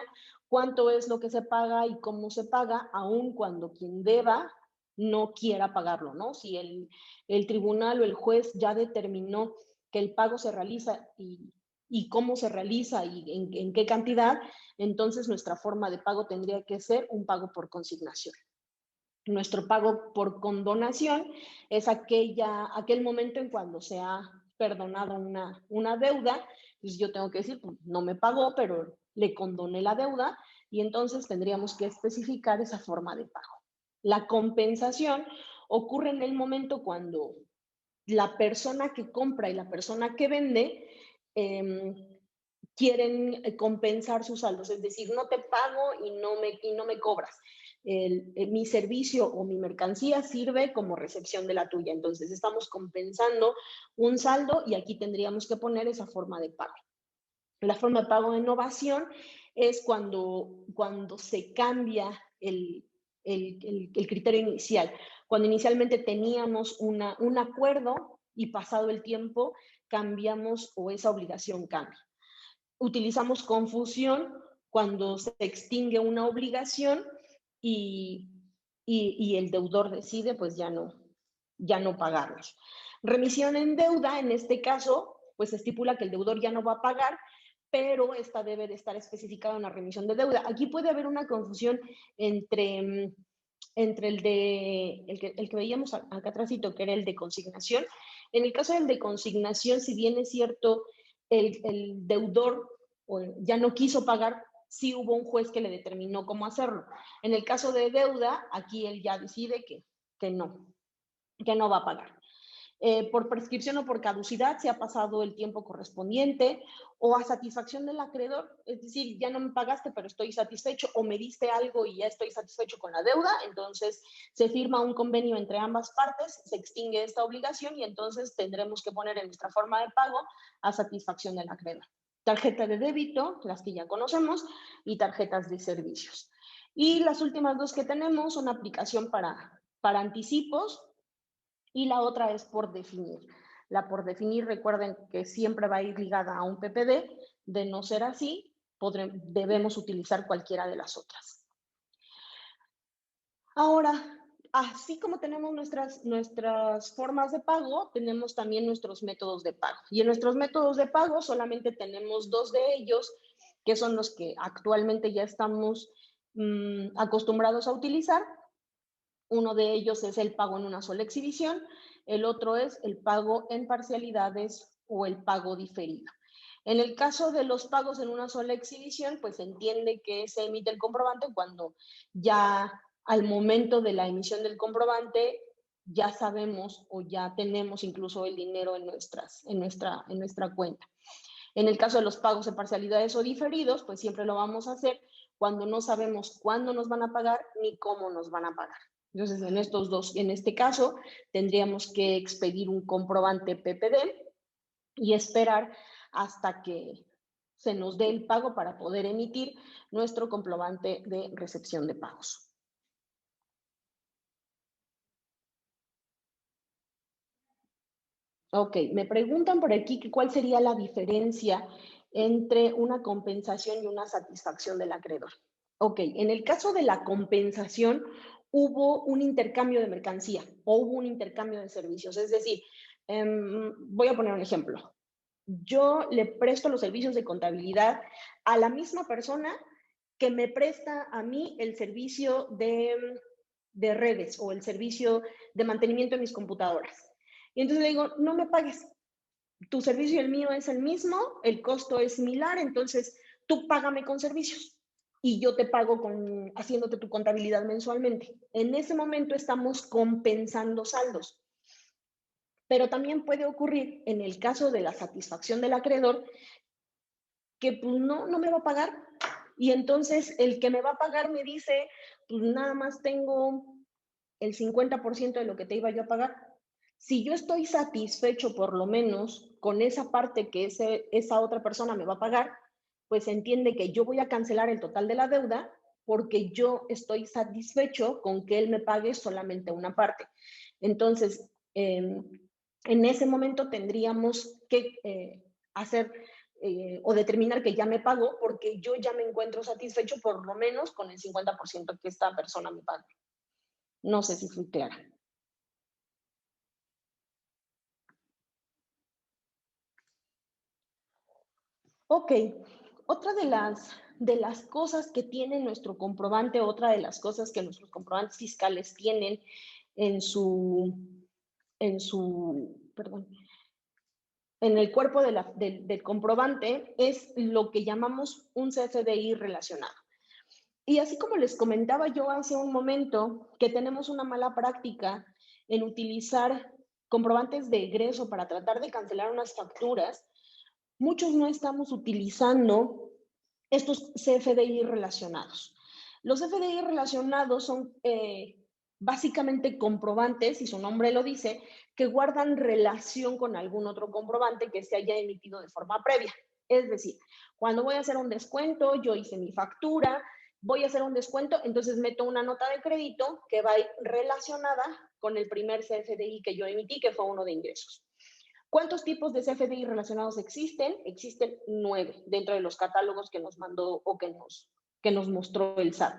A: cuánto es lo que se paga y cómo se paga, aun cuando quien deba no quiera pagarlo, ¿no? Si el tribunal o el juez ya determinó que el pago se realiza y cómo se realiza y en qué cantidad, entonces nuestra forma de pago tendría que ser un pago por consignación. Nuestro pago por condonación es aquel momento en cuando se ha perdonado una deuda, pues yo tengo que decir, pues, no me pagó, pero le condoné la deuda y entonces tendríamos que especificar esa forma de pago. La compensación ocurre en el momento cuando la persona que compra y la persona que vende quieren compensar sus saldos, es decir, no te pago y no me cobras. Mi servicio o mi mercancía sirve como recepción de la tuya. Entonces, estamos compensando un saldo y aquí tendríamos que poner esa forma de pago. La forma de pago de novación es cuando se cambia el criterio inicial. Cuando inicialmente teníamos un acuerdo y pasado el tiempo cambiamos o esa obligación cambia. Utilizamos confusión cuando se extingue una obligación y el deudor decide pues ya no pagarlos. Remisión en deuda, en este caso, pues se estipula que el deudor ya no va a pagar, pero esta debe de estar especificada en la remisión de deuda. Aquí puede haber una confusión entre el que veíamos acá atrásito, que era el de consignación. En el caso del de consignación, si bien es cierto, el deudor ya no quiso pagar, sí hubo un juez que le determinó cómo hacerlo. En el caso de deuda, aquí él ya decide que no va a pagar. Por prescripción o por caducidad se ha pasado el tiempo correspondiente o a satisfacción del acreedor, es decir, ya no me pagaste pero estoy satisfecho o me diste algo y ya estoy satisfecho con la deuda, entonces se firma un convenio entre ambas partes, se extingue esta obligación y entonces tendremos que poner en nuestra forma de pago a satisfacción del acreedor. Tarjeta de débito, las que ya conocemos, y tarjetas de servicios. Y las últimas dos que tenemos son aplicación para anticipos, y la otra es por definir. La por definir, recuerden que siempre va a ir ligada a un PPD, de no ser así, debemos utilizar cualquiera de las otras. Ahora, así como tenemos nuestras formas de pago, tenemos también nuestros métodos de pago. Y en nuestros métodos de pago solamente tenemos dos de ellos, que son los que actualmente ya estamos acostumbrados a utilizar. Uno de ellos es el pago en una sola exhibición, el otro es el pago en parcialidades o el pago diferido. En el caso de los pagos en una sola exhibición, pues se entiende que se emite el comprobante cuando ya al momento de la emisión del comprobante ya sabemos o ya tenemos incluso el dinero en nuestra cuenta. En el caso de los pagos en parcialidades o diferidos, pues siempre lo vamos a hacer cuando no sabemos cuándo nos van a pagar ni cómo nos van a pagar. Entonces, en este caso, tendríamos que expedir un comprobante PPD y esperar hasta que se nos dé el pago para poder emitir nuestro comprobante de recepción de pagos. Ok, me preguntan por aquí que cuál sería la diferencia entre una compensación y una satisfacción del acreedor. Ok, en el caso de la compensación, hubo un intercambio de mercancía o hubo un intercambio de servicios. Es decir, voy a poner un ejemplo. Yo le presto los servicios de contabilidad a la misma persona que me presta a mí el servicio de redes o el servicio de mantenimiento de mis computadoras. Y entonces le digo, no me pagues, tu servicio y el mío es el mismo, el costo es similar, entonces tú págame con servicios y yo te pago haciéndote tu contabilidad mensualmente. En ese momento estamos compensando saldos. Pero también puede ocurrir en el caso de la satisfacción del acreedor que pues, no me va a pagar Y entonces el que me va a pagar me dice, pues nada más tengo el 50% de lo que te iba yo a pagar. Si yo estoy satisfecho por lo menos con esa parte que esa otra persona me va a pagar, pues entiende que yo voy a cancelar el total de la deuda porque yo estoy satisfecho con que él me pague solamente una parte. Entonces, en ese momento tendríamos que hacer o determinar que ya me pagó porque yo ya me encuentro satisfecho por lo menos con el 50% que esta persona me paga. No sé si fui clara. Ok, otra de las cosas que tiene nuestro comprobante, otra de las cosas que nuestros comprobantes fiscales tienen en perdón, en el cuerpo del comprobante es lo que llamamos un CFDI relacionado. Y así como les comentaba yo hace un momento que tenemos una mala práctica en utilizar comprobantes de egreso para tratar de cancelar unas facturas, muchos no estamos utilizando estos CFDI relacionados. Los CFDI relacionados son básicamente comprobantes, y su nombre lo dice, que guardan relación con algún otro comprobante que se haya emitido de forma previa. Es decir, cuando voy a hacer un descuento, yo hice mi factura, voy a hacer un descuento, entonces meto una nota de crédito que va a ir relacionada con el primer CFDI que yo emití, que fue uno de ingresos. ¿Cuántos tipos de CFDI relacionados existen? Existen 9 dentro de los catálogos que nos mandó o que nos mostró el SAT.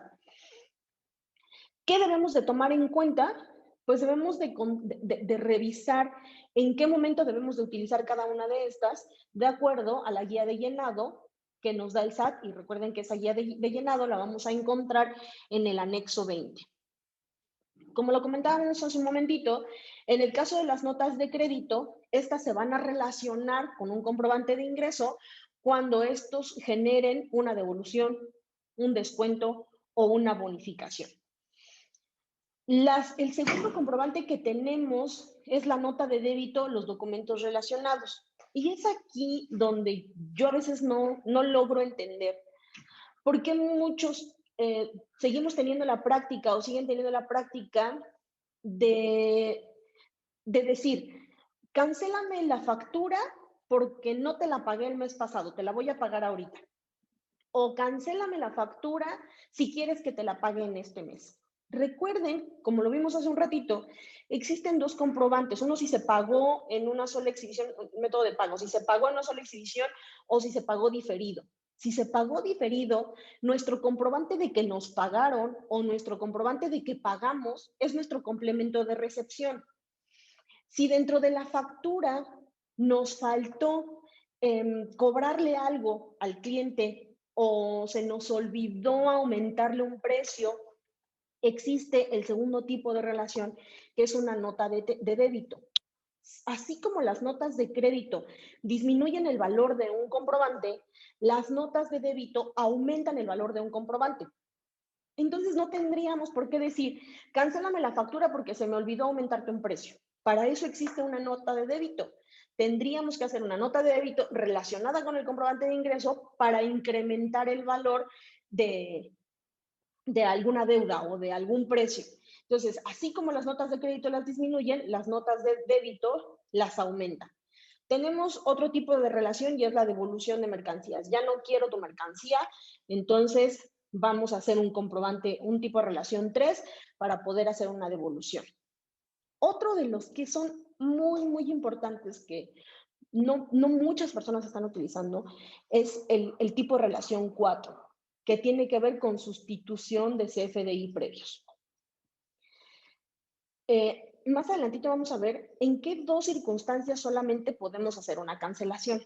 A: ¿Qué debemos de tomar en cuenta? Pues debemos de revisar en qué momento debemos de utilizar cada una de estas de acuerdo a la guía de llenado que nos da el SAT, y recuerden que esa guía de llenado la vamos a encontrar en el anexo 20. Como lo comentábamos hace un momentito, en el caso de las notas de crédito, estas se van a relacionar con un comprobante de ingreso cuando estos generen una devolución, un descuento o una bonificación. El segundo comprobante que tenemos es la nota de débito, los documentos relacionados. Y es aquí donde yo a veces no logro entender por qué muchos seguimos teniendo la práctica o siguen teniendo la práctica de decir, cancélame la factura porque no te la pagué el mes pasado, te la voy a pagar ahorita. O cancélame la factura si quieres que te la pague en este mes. Recuerden, como lo vimos hace un ratito, existen dos comprobantes. Uno si se pagó en una sola exhibición, método de pago, si se pagó en una sola exhibición o si se pagó diferido. Si se pagó diferido, nuestro comprobante de que nos pagaron o nuestro comprobante de que pagamos es nuestro complemento de recepción. Si dentro de la factura nos faltó cobrarle algo al cliente o se nos olvidó aumentarle un precio, existe el segundo tipo de relación, que es una nota de débito. Así como las notas de crédito disminuyen el valor de un comprobante, las notas de débito aumentan el valor de un comprobante. Entonces no tendríamos por qué decir, cancélame la factura porque se me olvidó aumentarte un precio. Para eso existe una nota de débito. Tendríamos que hacer una nota de débito relacionada con el comprobante de ingreso para incrementar el valor de alguna deuda o de algún precio. Entonces, así como las notas de crédito las disminuyen, las notas de débito las aumentan. Tenemos otro tipo de relación y es la devolución de mercancías. Ya no quiero tu mercancía, entonces vamos a hacer un comprobante, un tipo de relación 3 para poder hacer una devolución. Otro de los que son muy importantes que no muchas personas están utilizando es el tipo de relación 4, que tiene que ver con sustitución de CFDI previos. Más adelantito vamos a ver en qué dos circunstancias solamente podemos hacer una cancelación.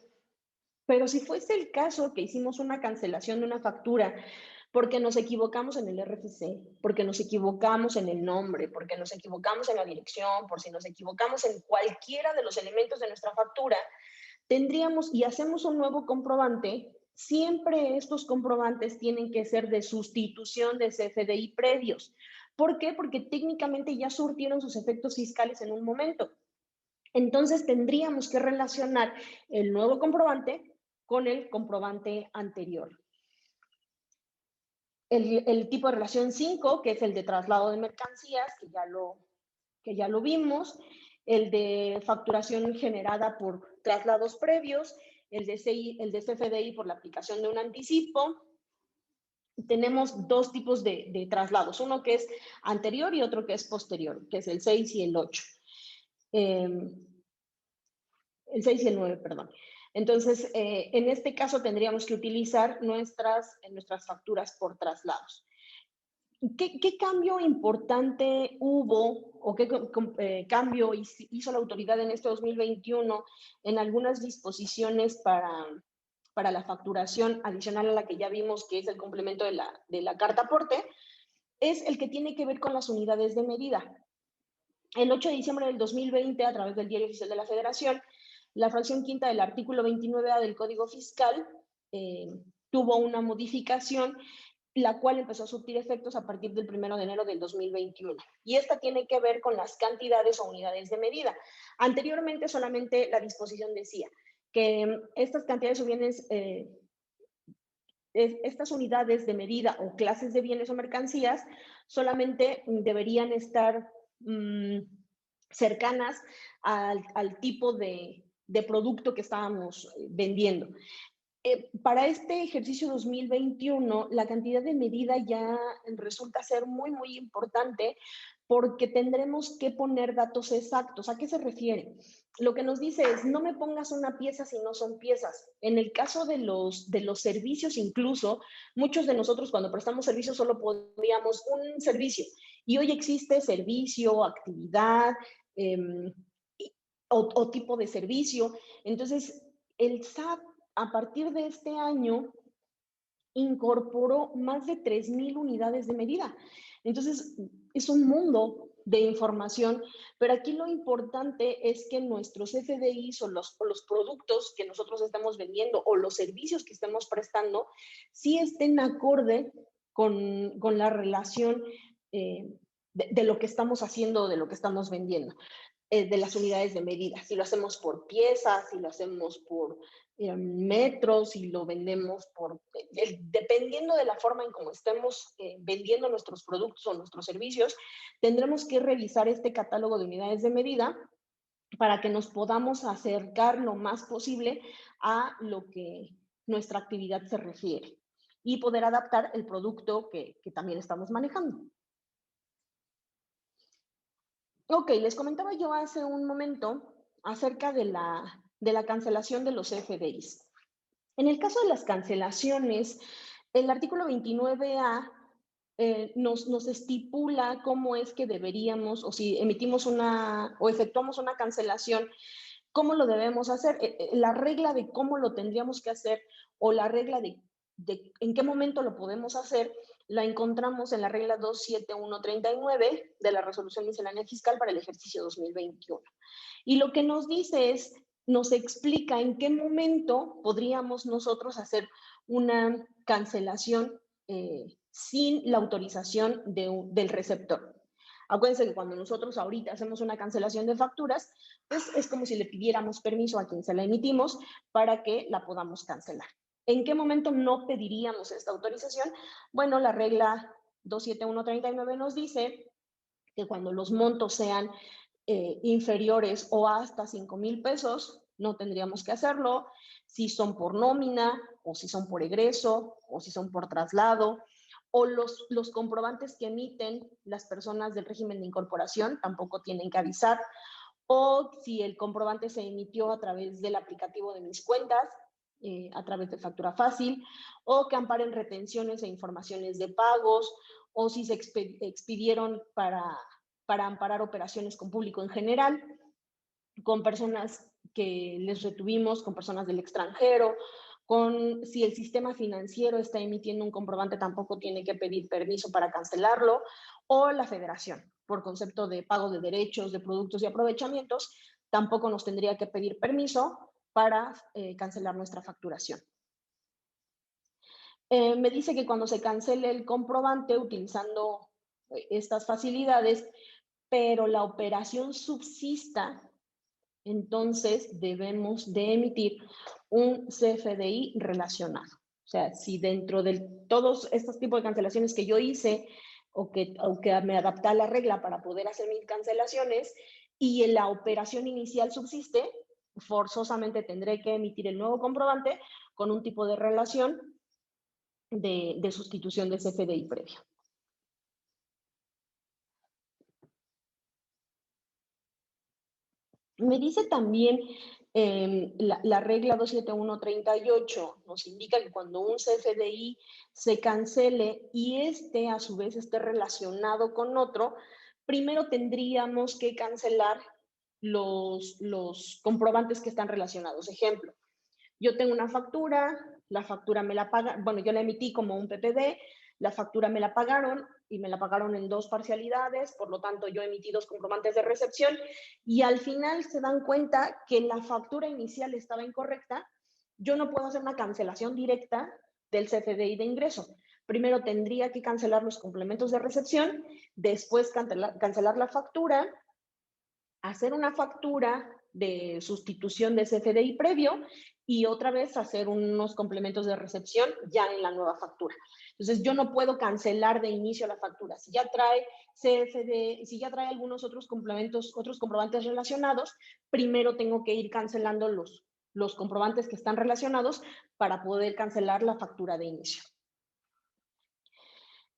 A: Pero si fuese el caso que hicimos una cancelación de una factura porque nos equivocamos en el RFC, porque nos equivocamos en el nombre, porque nos equivocamos en la dirección, por si nos equivocamos en cualquiera de los elementos de nuestra factura, tendríamos y hacemos un nuevo comprobante, siempre estos comprobantes tienen que ser de sustitución de CFDI previos. ¿Por qué? Porque técnicamente ya surtieron sus efectos fiscales en un momento. Entonces tendríamos que relacionar el nuevo comprobante con el comprobante anterior. El tipo de relación 5, que es el de traslado de mercancías, que ya lo vimos, el de facturación generada por traslados previos, el de CFDI por la aplicación de un anticipo. Tenemos dos tipos de traslados, uno que es anterior y otro que es posterior, que es el 6 y el 8. El 6 y el 9, perdón. Entonces, en este caso tendríamos que utilizar nuestras facturas por traslados. ¿Qué cambio importante hubo o qué cambio hizo la autoridad en este 2021 en algunas disposiciones para la facturación adicional a la que ya vimos, que es el complemento de la carta aporte? Es el que tiene que ver con las unidades de medida. El 8 de diciembre del 2020, a través del Diario Oficial de la Federación, la fracción quinta del artículo 29A del Código Fiscal tuvo una modificación, la cual empezó a surtir efectos a partir del 1 de enero del 2021. Y esta tiene que ver con las cantidades o unidades de medida. Anteriormente solamente la disposición decía que estas cantidades o bienes, estas unidades de medida o clases de bienes o mercancías solamente deberían estar cercanas al tipo de producto que estábamos vendiendo. Para este ejercicio 2021, la cantidad de medida ya resulta ser muy, muy importante porque tendremos que poner datos exactos. ¿A qué se refiere? Lo que nos dice es, no me pongas una pieza si no son piezas. En el caso de los servicios incluso, muchos de nosotros cuando prestamos servicios solo podíamos un servicio. Y hoy existe servicio, actividad o tipo de servicio. Entonces, el SAT a partir de este año incorporó más de 3,000 unidades de medida. Entonces, es un mundo de información, pero aquí lo importante es que nuestros FDIs o los productos que nosotros estamos vendiendo o los servicios que estemos prestando sí estén acorde con la relación de lo que estamos haciendo o de lo que estamos vendiendo, de las unidades de medida. Si lo hacemos por piezas, si lo hacemos por metros, si lo vendemos por... dependiendo de la forma en cómo estemos vendiendo nuestros productos o nuestros servicios, tendremos que revisar este catálogo de unidades de medida para que nos podamos acercar lo más posible a lo que nuestra actividad se refiere y poder adaptar el producto que también estamos manejando. Ok, les comentaba yo hace un momento acerca de la cancelación de los FDIs. En el caso de las cancelaciones, el artículo 29A nos estipula cómo es que deberíamos, o si emitimos o efectuamos una cancelación, cómo lo debemos hacer. La regla de cómo lo tendríamos que hacer o la regla de en qué momento lo podemos hacer, la encontramos en la regla 27139 de la Resolución Miscelánea Fiscal para el ejercicio 2021. Y lo que nos dice es, nos explica en qué momento podríamos nosotros hacer una cancelación sin la autorización del receptor. Acuérdense que cuando nosotros ahorita hacemos una cancelación de facturas, pues es como si le pidiéramos permiso a quien se la emitimos para que la podamos cancelar. ¿En qué momento no pediríamos esta autorización? Bueno, la regla 27139 nos dice que cuando los montos sean inferiores o hasta 5,000 pesos, no tendríamos que hacerlo. Si son por nómina, o si son por egreso, o si son por traslado, o los comprobantes que emiten las personas del régimen de incorporación tampoco tienen que avisar, o si el comprobante se emitió a través del aplicativo de Mis Cuentas, a través de Factura Fácil, o que amparen retenciones e informaciones de pagos, o si se expidieron para amparar operaciones con público en general, con personas que les retuvimos, con personas del extranjero, si el sistema financiero está emitiendo un comprobante, tampoco tiene que pedir permiso para cancelarlo, o la federación, por concepto de pago de derechos, de productos y aprovechamientos, tampoco nos tendría que pedir permiso para cancelar nuestra facturación. Me dice que cuando se cancele el comprobante utilizando estas facilidades, pero la operación subsista, entonces debemos de emitir un CFDI relacionado. sea, si dentro de todos estos tipos de cancelaciones que yo hice o que me adapté a la regla para poder hacer mis cancelaciones y la operación inicial subsiste, forzosamente tendré que emitir el nuevo comprobante con un tipo de relación de sustitución de CFDI previo. Me dice también la regla 27138, nos indica que cuando un CFDI se cancele y este a su vez esté relacionado con otro, primero tendríamos que cancelar los comprobantes que están relacionados. Ejemplo, yo tengo una factura, la factura me la paga, bueno, yo la emití como un PPD, la factura me la pagaron y me la pagaron en 2 parcialidades, por lo tanto yo emití 2 comprobantes de recepción y al final se dan cuenta que la factura inicial estaba incorrecta, yo no puedo hacer una cancelación directa del CFDI de ingreso. Primero tendría que cancelar los complementos de recepción, después cancelar la factura, hacer una factura de sustitución de CFDI previo y otra vez hacer unos complementos de recepción ya en la nueva factura. Entonces, yo no puedo cancelar de inicio la factura. Si ya trae CFDI, si ya trae algunos otros complementos, otros comprobantes relacionados, primero tengo que ir cancelando los comprobantes que están relacionados para poder cancelar la factura de inicio.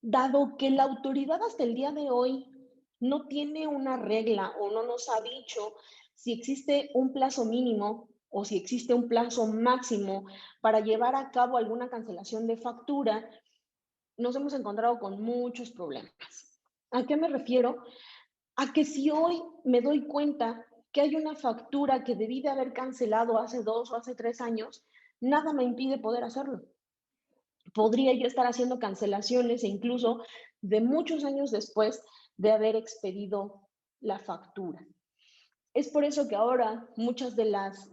A: Dado que la autoridad hasta el día de hoy no tiene una regla o no nos ha dicho si existe un plazo mínimo o si existe un plazo máximo para llevar a cabo alguna cancelación de factura, nos hemos encontrado con muchos problemas. ¿A qué me refiero? A que si hoy me doy cuenta que hay una factura que debí de haber cancelado hace 2 o hace 3 años, nada me impide poder hacerlo. Podría yo estar haciendo cancelaciones e incluso de muchos años después de haber expedido la factura. Es por eso que ahora muchas de las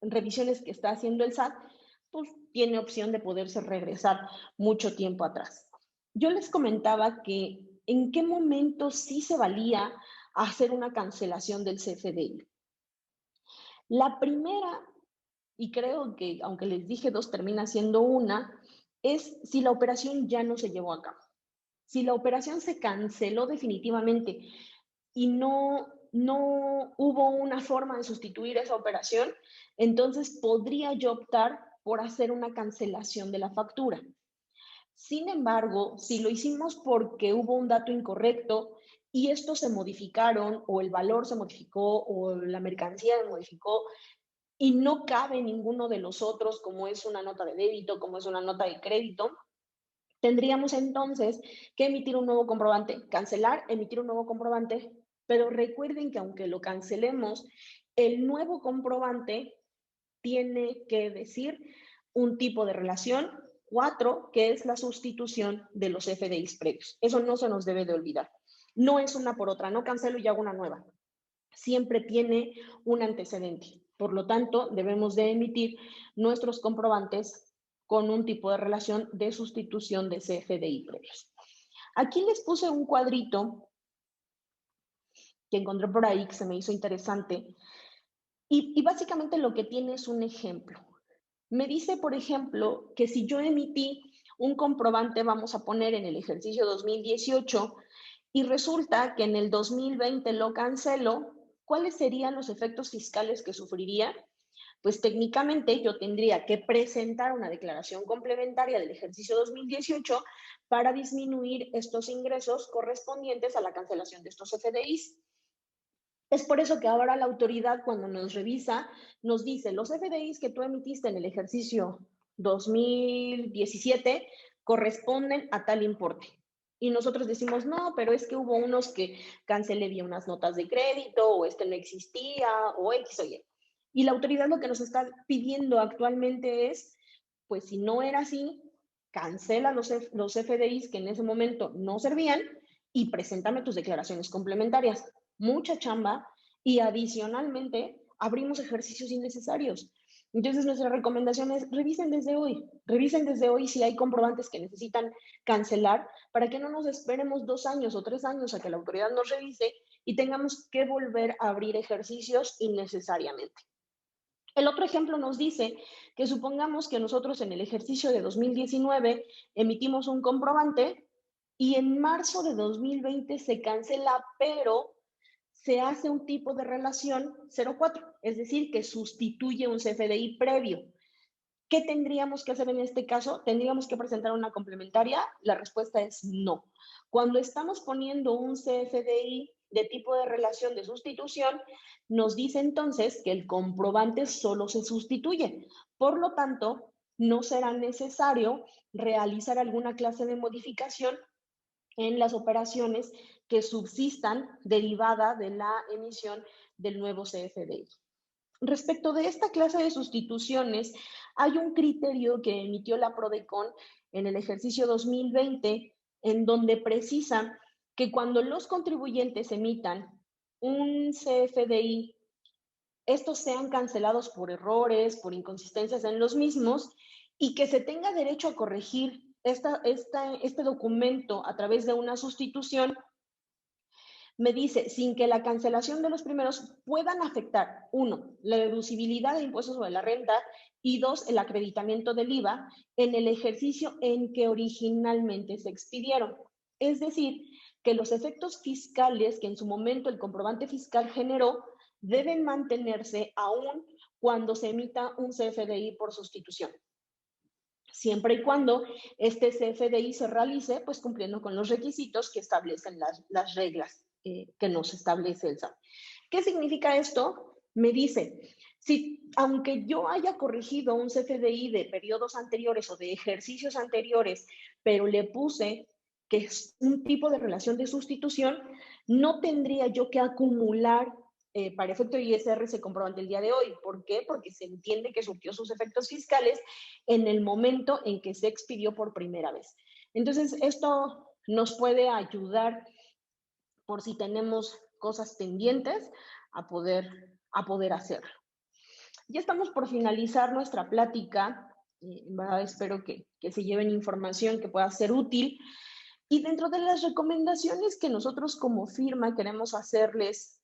A: revisiones que está haciendo el SAT, pues tiene opción de poderse regresar mucho tiempo atrás. Yo les comentaba que en qué momento sí se valía hacer una cancelación del CFDI. La primera, y creo que aunque les dije 2, termina siendo una, es si la operación ya no se llevó a cabo. Si la operación se canceló definitivamente y no hubo una forma de sustituir esa operación, entonces podría yo optar por hacer una cancelación de la factura. Sin embargo, si lo hicimos porque hubo un dato incorrecto y estos se modificaron o el valor se modificó o la mercancía se modificó y no cabe ninguno de los otros, como es una nota de débito, como es una nota de crédito, tendríamos entonces que emitir un nuevo comprobante, cancelar, emitir un nuevo comprobante, pero recuerden que aunque lo cancelemos, el nuevo comprobante tiene que decir un tipo de relación, 4, que es la sustitución de los FDIs previos. Eso no se nos debe de olvidar. No es una por otra, no cancelo y hago una nueva. Siempre tiene un antecedente. Por lo tanto, debemos de emitir nuestros comprobantes con un tipo de relación de sustitución de CFDI previos. Aquí les puse un cuadrito que encontré por ahí que se me hizo interesante y básicamente lo que tiene es un ejemplo. Me dice, por ejemplo, que si yo emití un comprobante, vamos a poner en el ejercicio 2018, y resulta que en el 2020 lo cancelo, ¿cuáles serían los efectos fiscales que sufriría? Pues técnicamente yo tendría que presentar una declaración complementaria del ejercicio 2018 para disminuir estos ingresos correspondientes a la cancelación de estos FDIs. Es por eso que ahora la autoridad, cuando nos revisa, nos dice, los FDIs que tú emitiste en el ejercicio 2017 corresponden a tal importe. Y nosotros decimos, no, pero es que hubo unos que cancelé vía unas notas de crédito, o este no existía, o X o Y. Y la autoridad lo que nos está pidiendo actualmente es, pues si no era así, cancela los FDIs que en ese momento no servían y preséntame tus declaraciones complementarias. Mucha chamba y adicionalmente abrimos ejercicios innecesarios. Entonces nuestra recomendación es revisen desde hoy si hay comprobantes que necesitan cancelar para que no nos esperemos 2 años o 3 años a que la autoridad nos revise y tengamos que volver a abrir ejercicios innecesariamente. El otro ejemplo nos dice que supongamos que nosotros en el ejercicio de 2019 emitimos un comprobante y en marzo de 2020 se cancela, pero se hace un tipo de relación 04, es decir, que sustituye un CFDI previo. ¿Qué tendríamos que hacer en este caso? ¿Tendríamos que presentar una complementaria? La respuesta es no. Cuando estamos poniendo un CFDI de tipo de relación de sustitución, nos dice entonces que el comprobante solo se sustituye. Por lo tanto, no será necesario realizar alguna clase de modificación en las operaciones que subsistan derivada de la emisión del nuevo CFDI. Respecto de esta clase de sustituciones, hay un criterio que emitió la PRODECON en el ejercicio 2020, en donde precisa que cuando los contribuyentes emitan un CFDI, estos sean cancelados por errores, por inconsistencias en los mismos, y que se tenga derecho a corregir este documento a través de una sustitución. Me dice, sin que la cancelación de los primeros puedan afectar, uno, la deducibilidad de impuestos sobre la renta y dos, el acreditamiento del IVA en el ejercicio en que originalmente se expidieron. Es decir, que los efectos fiscales que en su momento el comprobante fiscal generó deben mantenerse aún cuando se emita un CFDI por sustitución, siempre y cuando este CFDI se realice pues cumpliendo con los requisitos que establecen las reglas que nos establece el SAT. ¿Qué significa esto? Me dice, si aunque yo haya corregido un CFDI de periodos anteriores o de ejercicios anteriores, pero le puse que es un tipo de relación de sustitución, no tendría yo que acumular para efecto de ISR ese comprobante el día de hoy. ¿Por qué? Porque se entiende que surtió sus efectos fiscales en el momento en que se expidió por primera vez. Entonces, esto nos puede ayudar por si tenemos cosas pendientes a poder hacerlo. Ya estamos por finalizar nuestra plática. En verdad espero que se lleven información que pueda ser útil. Y dentro de las recomendaciones que nosotros como firma queremos hacerles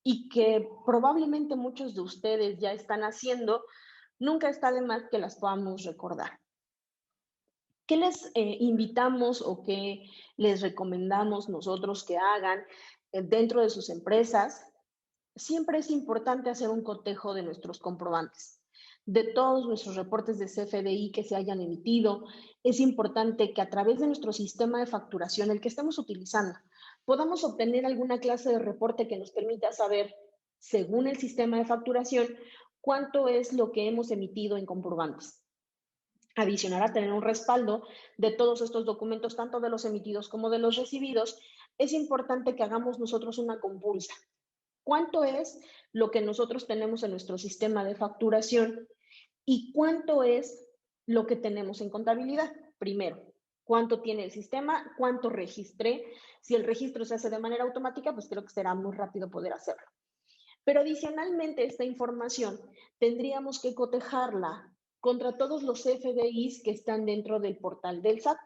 A: y que probablemente muchos de ustedes ya están haciendo, nunca está de más que las podamos recordar. ¿Qué les invitamos o qué les recomendamos nosotros que hagan dentro de sus empresas? Siempre es importante hacer un cotejo de nuestros comprobantes, de todos nuestros reportes de CFDI que se hayan emitido. Es importante que a través de nuestro sistema de facturación, el que estemos utilizando, podamos obtener alguna clase de reporte que nos permita saber, según el sistema de facturación, cuánto es lo que hemos emitido en comprobantes. Adicional a tener un respaldo de todos estos documentos, tanto de los emitidos como de los recibidos, es importante que hagamos nosotros una compulsa. ¿Cuánto es lo que nosotros tenemos en nuestro sistema de facturación y cuánto es lo que tenemos en contabilidad? Primero, ¿cuánto tiene el sistema? ¿Cuánto registré? Si el registro se hace de manera automática, pues creo que será muy rápido poder hacerlo. Pero adicionalmente esta información tendríamos que cotejarla contra todos los CFDIs que están dentro del portal del SAT.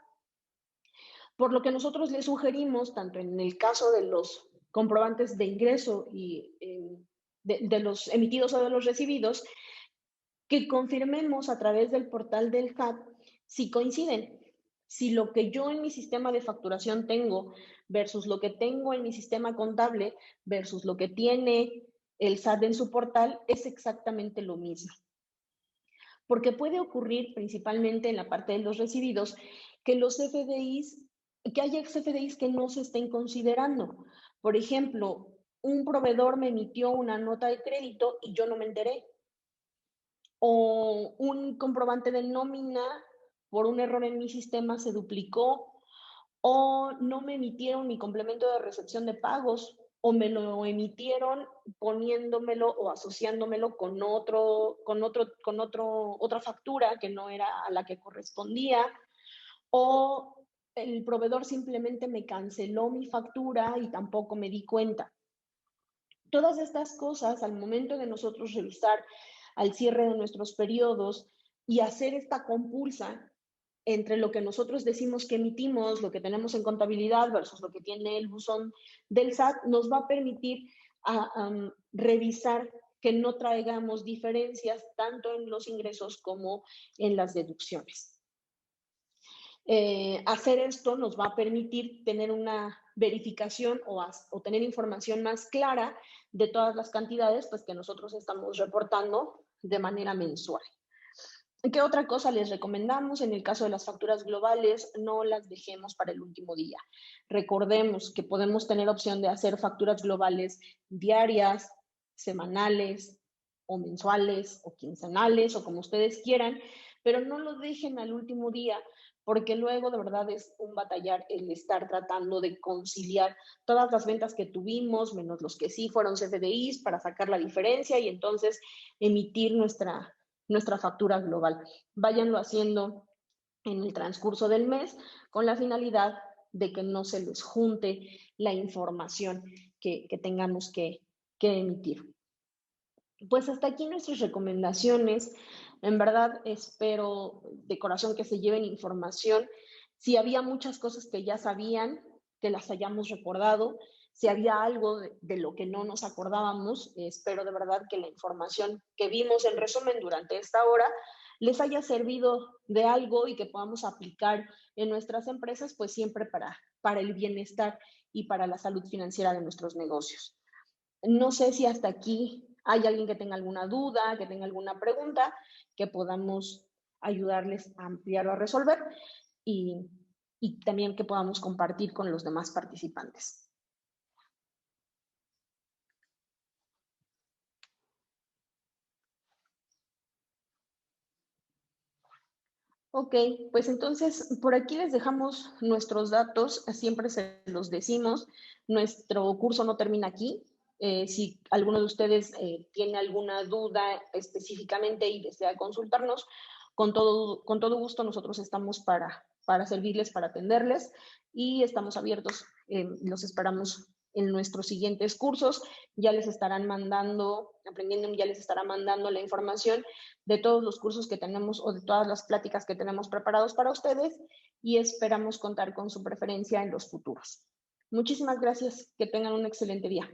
A: Por lo que nosotros le sugerimos, tanto en el caso de los comprobantes de ingreso y de los emitidos o de los recibidos, que confirmemos a través del portal del SAT si coinciden. Si lo que yo en mi sistema de facturación tengo versus lo que tengo en mi sistema contable versus lo que tiene el SAT en su portal es exactamente lo mismo. Porque puede ocurrir principalmente en la parte de los recibidos que los CFDIs, que haya CFDIs que no se estén considerando. Por ejemplo, un proveedor me emitió una nota de crédito y yo no me enteré. O un comprobante de nómina por un error en mi sistema se duplicó, o no me emitieron mi complemento de recepción de pagos, o me lo emitieron poniéndomelo o asociándomelo con otra factura que no era a la que correspondía, o el proveedor simplemente me canceló mi factura y tampoco me di cuenta. Todas estas cosas, al momento de nosotros revisar al cierre de nuestros periodos y hacer esta compulsa entre lo que nosotros decimos que emitimos, lo que tenemos en contabilidad versus lo que tiene el buzón del SAT, nos va a permitir revisar que no traigamos diferencias tanto en los ingresos como en las deducciones. Hacer esto nos va a permitir tener una verificación o tener información más clara de todas las cantidades pues, que nosotros estamos reportando de manera mensual. ¿Qué otra cosa les recomendamos? En el caso de las facturas globales, no las dejemos para el último día. Recordemos que podemos tener opción de hacer facturas globales diarias, semanales o mensuales o quincenales o como ustedes quieran, pero no lo dejen al último día porque luego de verdad es un batallar el estar tratando de conciliar todas las ventas que tuvimos, menos los que sí fueron CFDIs, para sacar la diferencia y entonces emitir nuestra factura global. Váyanlo haciendo en el transcurso del mes con la finalidad de que no se les junte la información que tengamos que emitir. Pues hasta aquí nuestras recomendaciones. En verdad espero de corazón que se lleven información. Si había muchas cosas que ya sabían, que las hayamos recordado. Si había algo de lo que no nos acordábamos, espero de verdad que la información que vimos en resumen durante esta hora les haya servido de algo y que podamos aplicar en nuestras empresas, pues siempre para el bienestar y para la salud financiera de nuestros negocios. No sé si hasta aquí hay alguien que tenga alguna duda, que tenga alguna pregunta, que podamos ayudarles a ampliar o a resolver y también que podamos compartir con los demás participantes. Ok, pues entonces por aquí les dejamos nuestros datos, siempre se los decimos, nuestro curso no termina aquí. Si alguno de ustedes tiene alguna duda específicamente y desea consultarnos, con todo gusto nosotros estamos para servirles, para atenderles y estamos abiertos, los esperamos en nuestros siguientes cursos. Ya les estarán mandando, Aprendiendo ya les estará mandando la información de todos los cursos que tenemos o de todas las pláticas que tenemos preparados para ustedes y esperamos contar con su preferencia en los futuros. Muchísimas gracias. Que tengan un excelente día.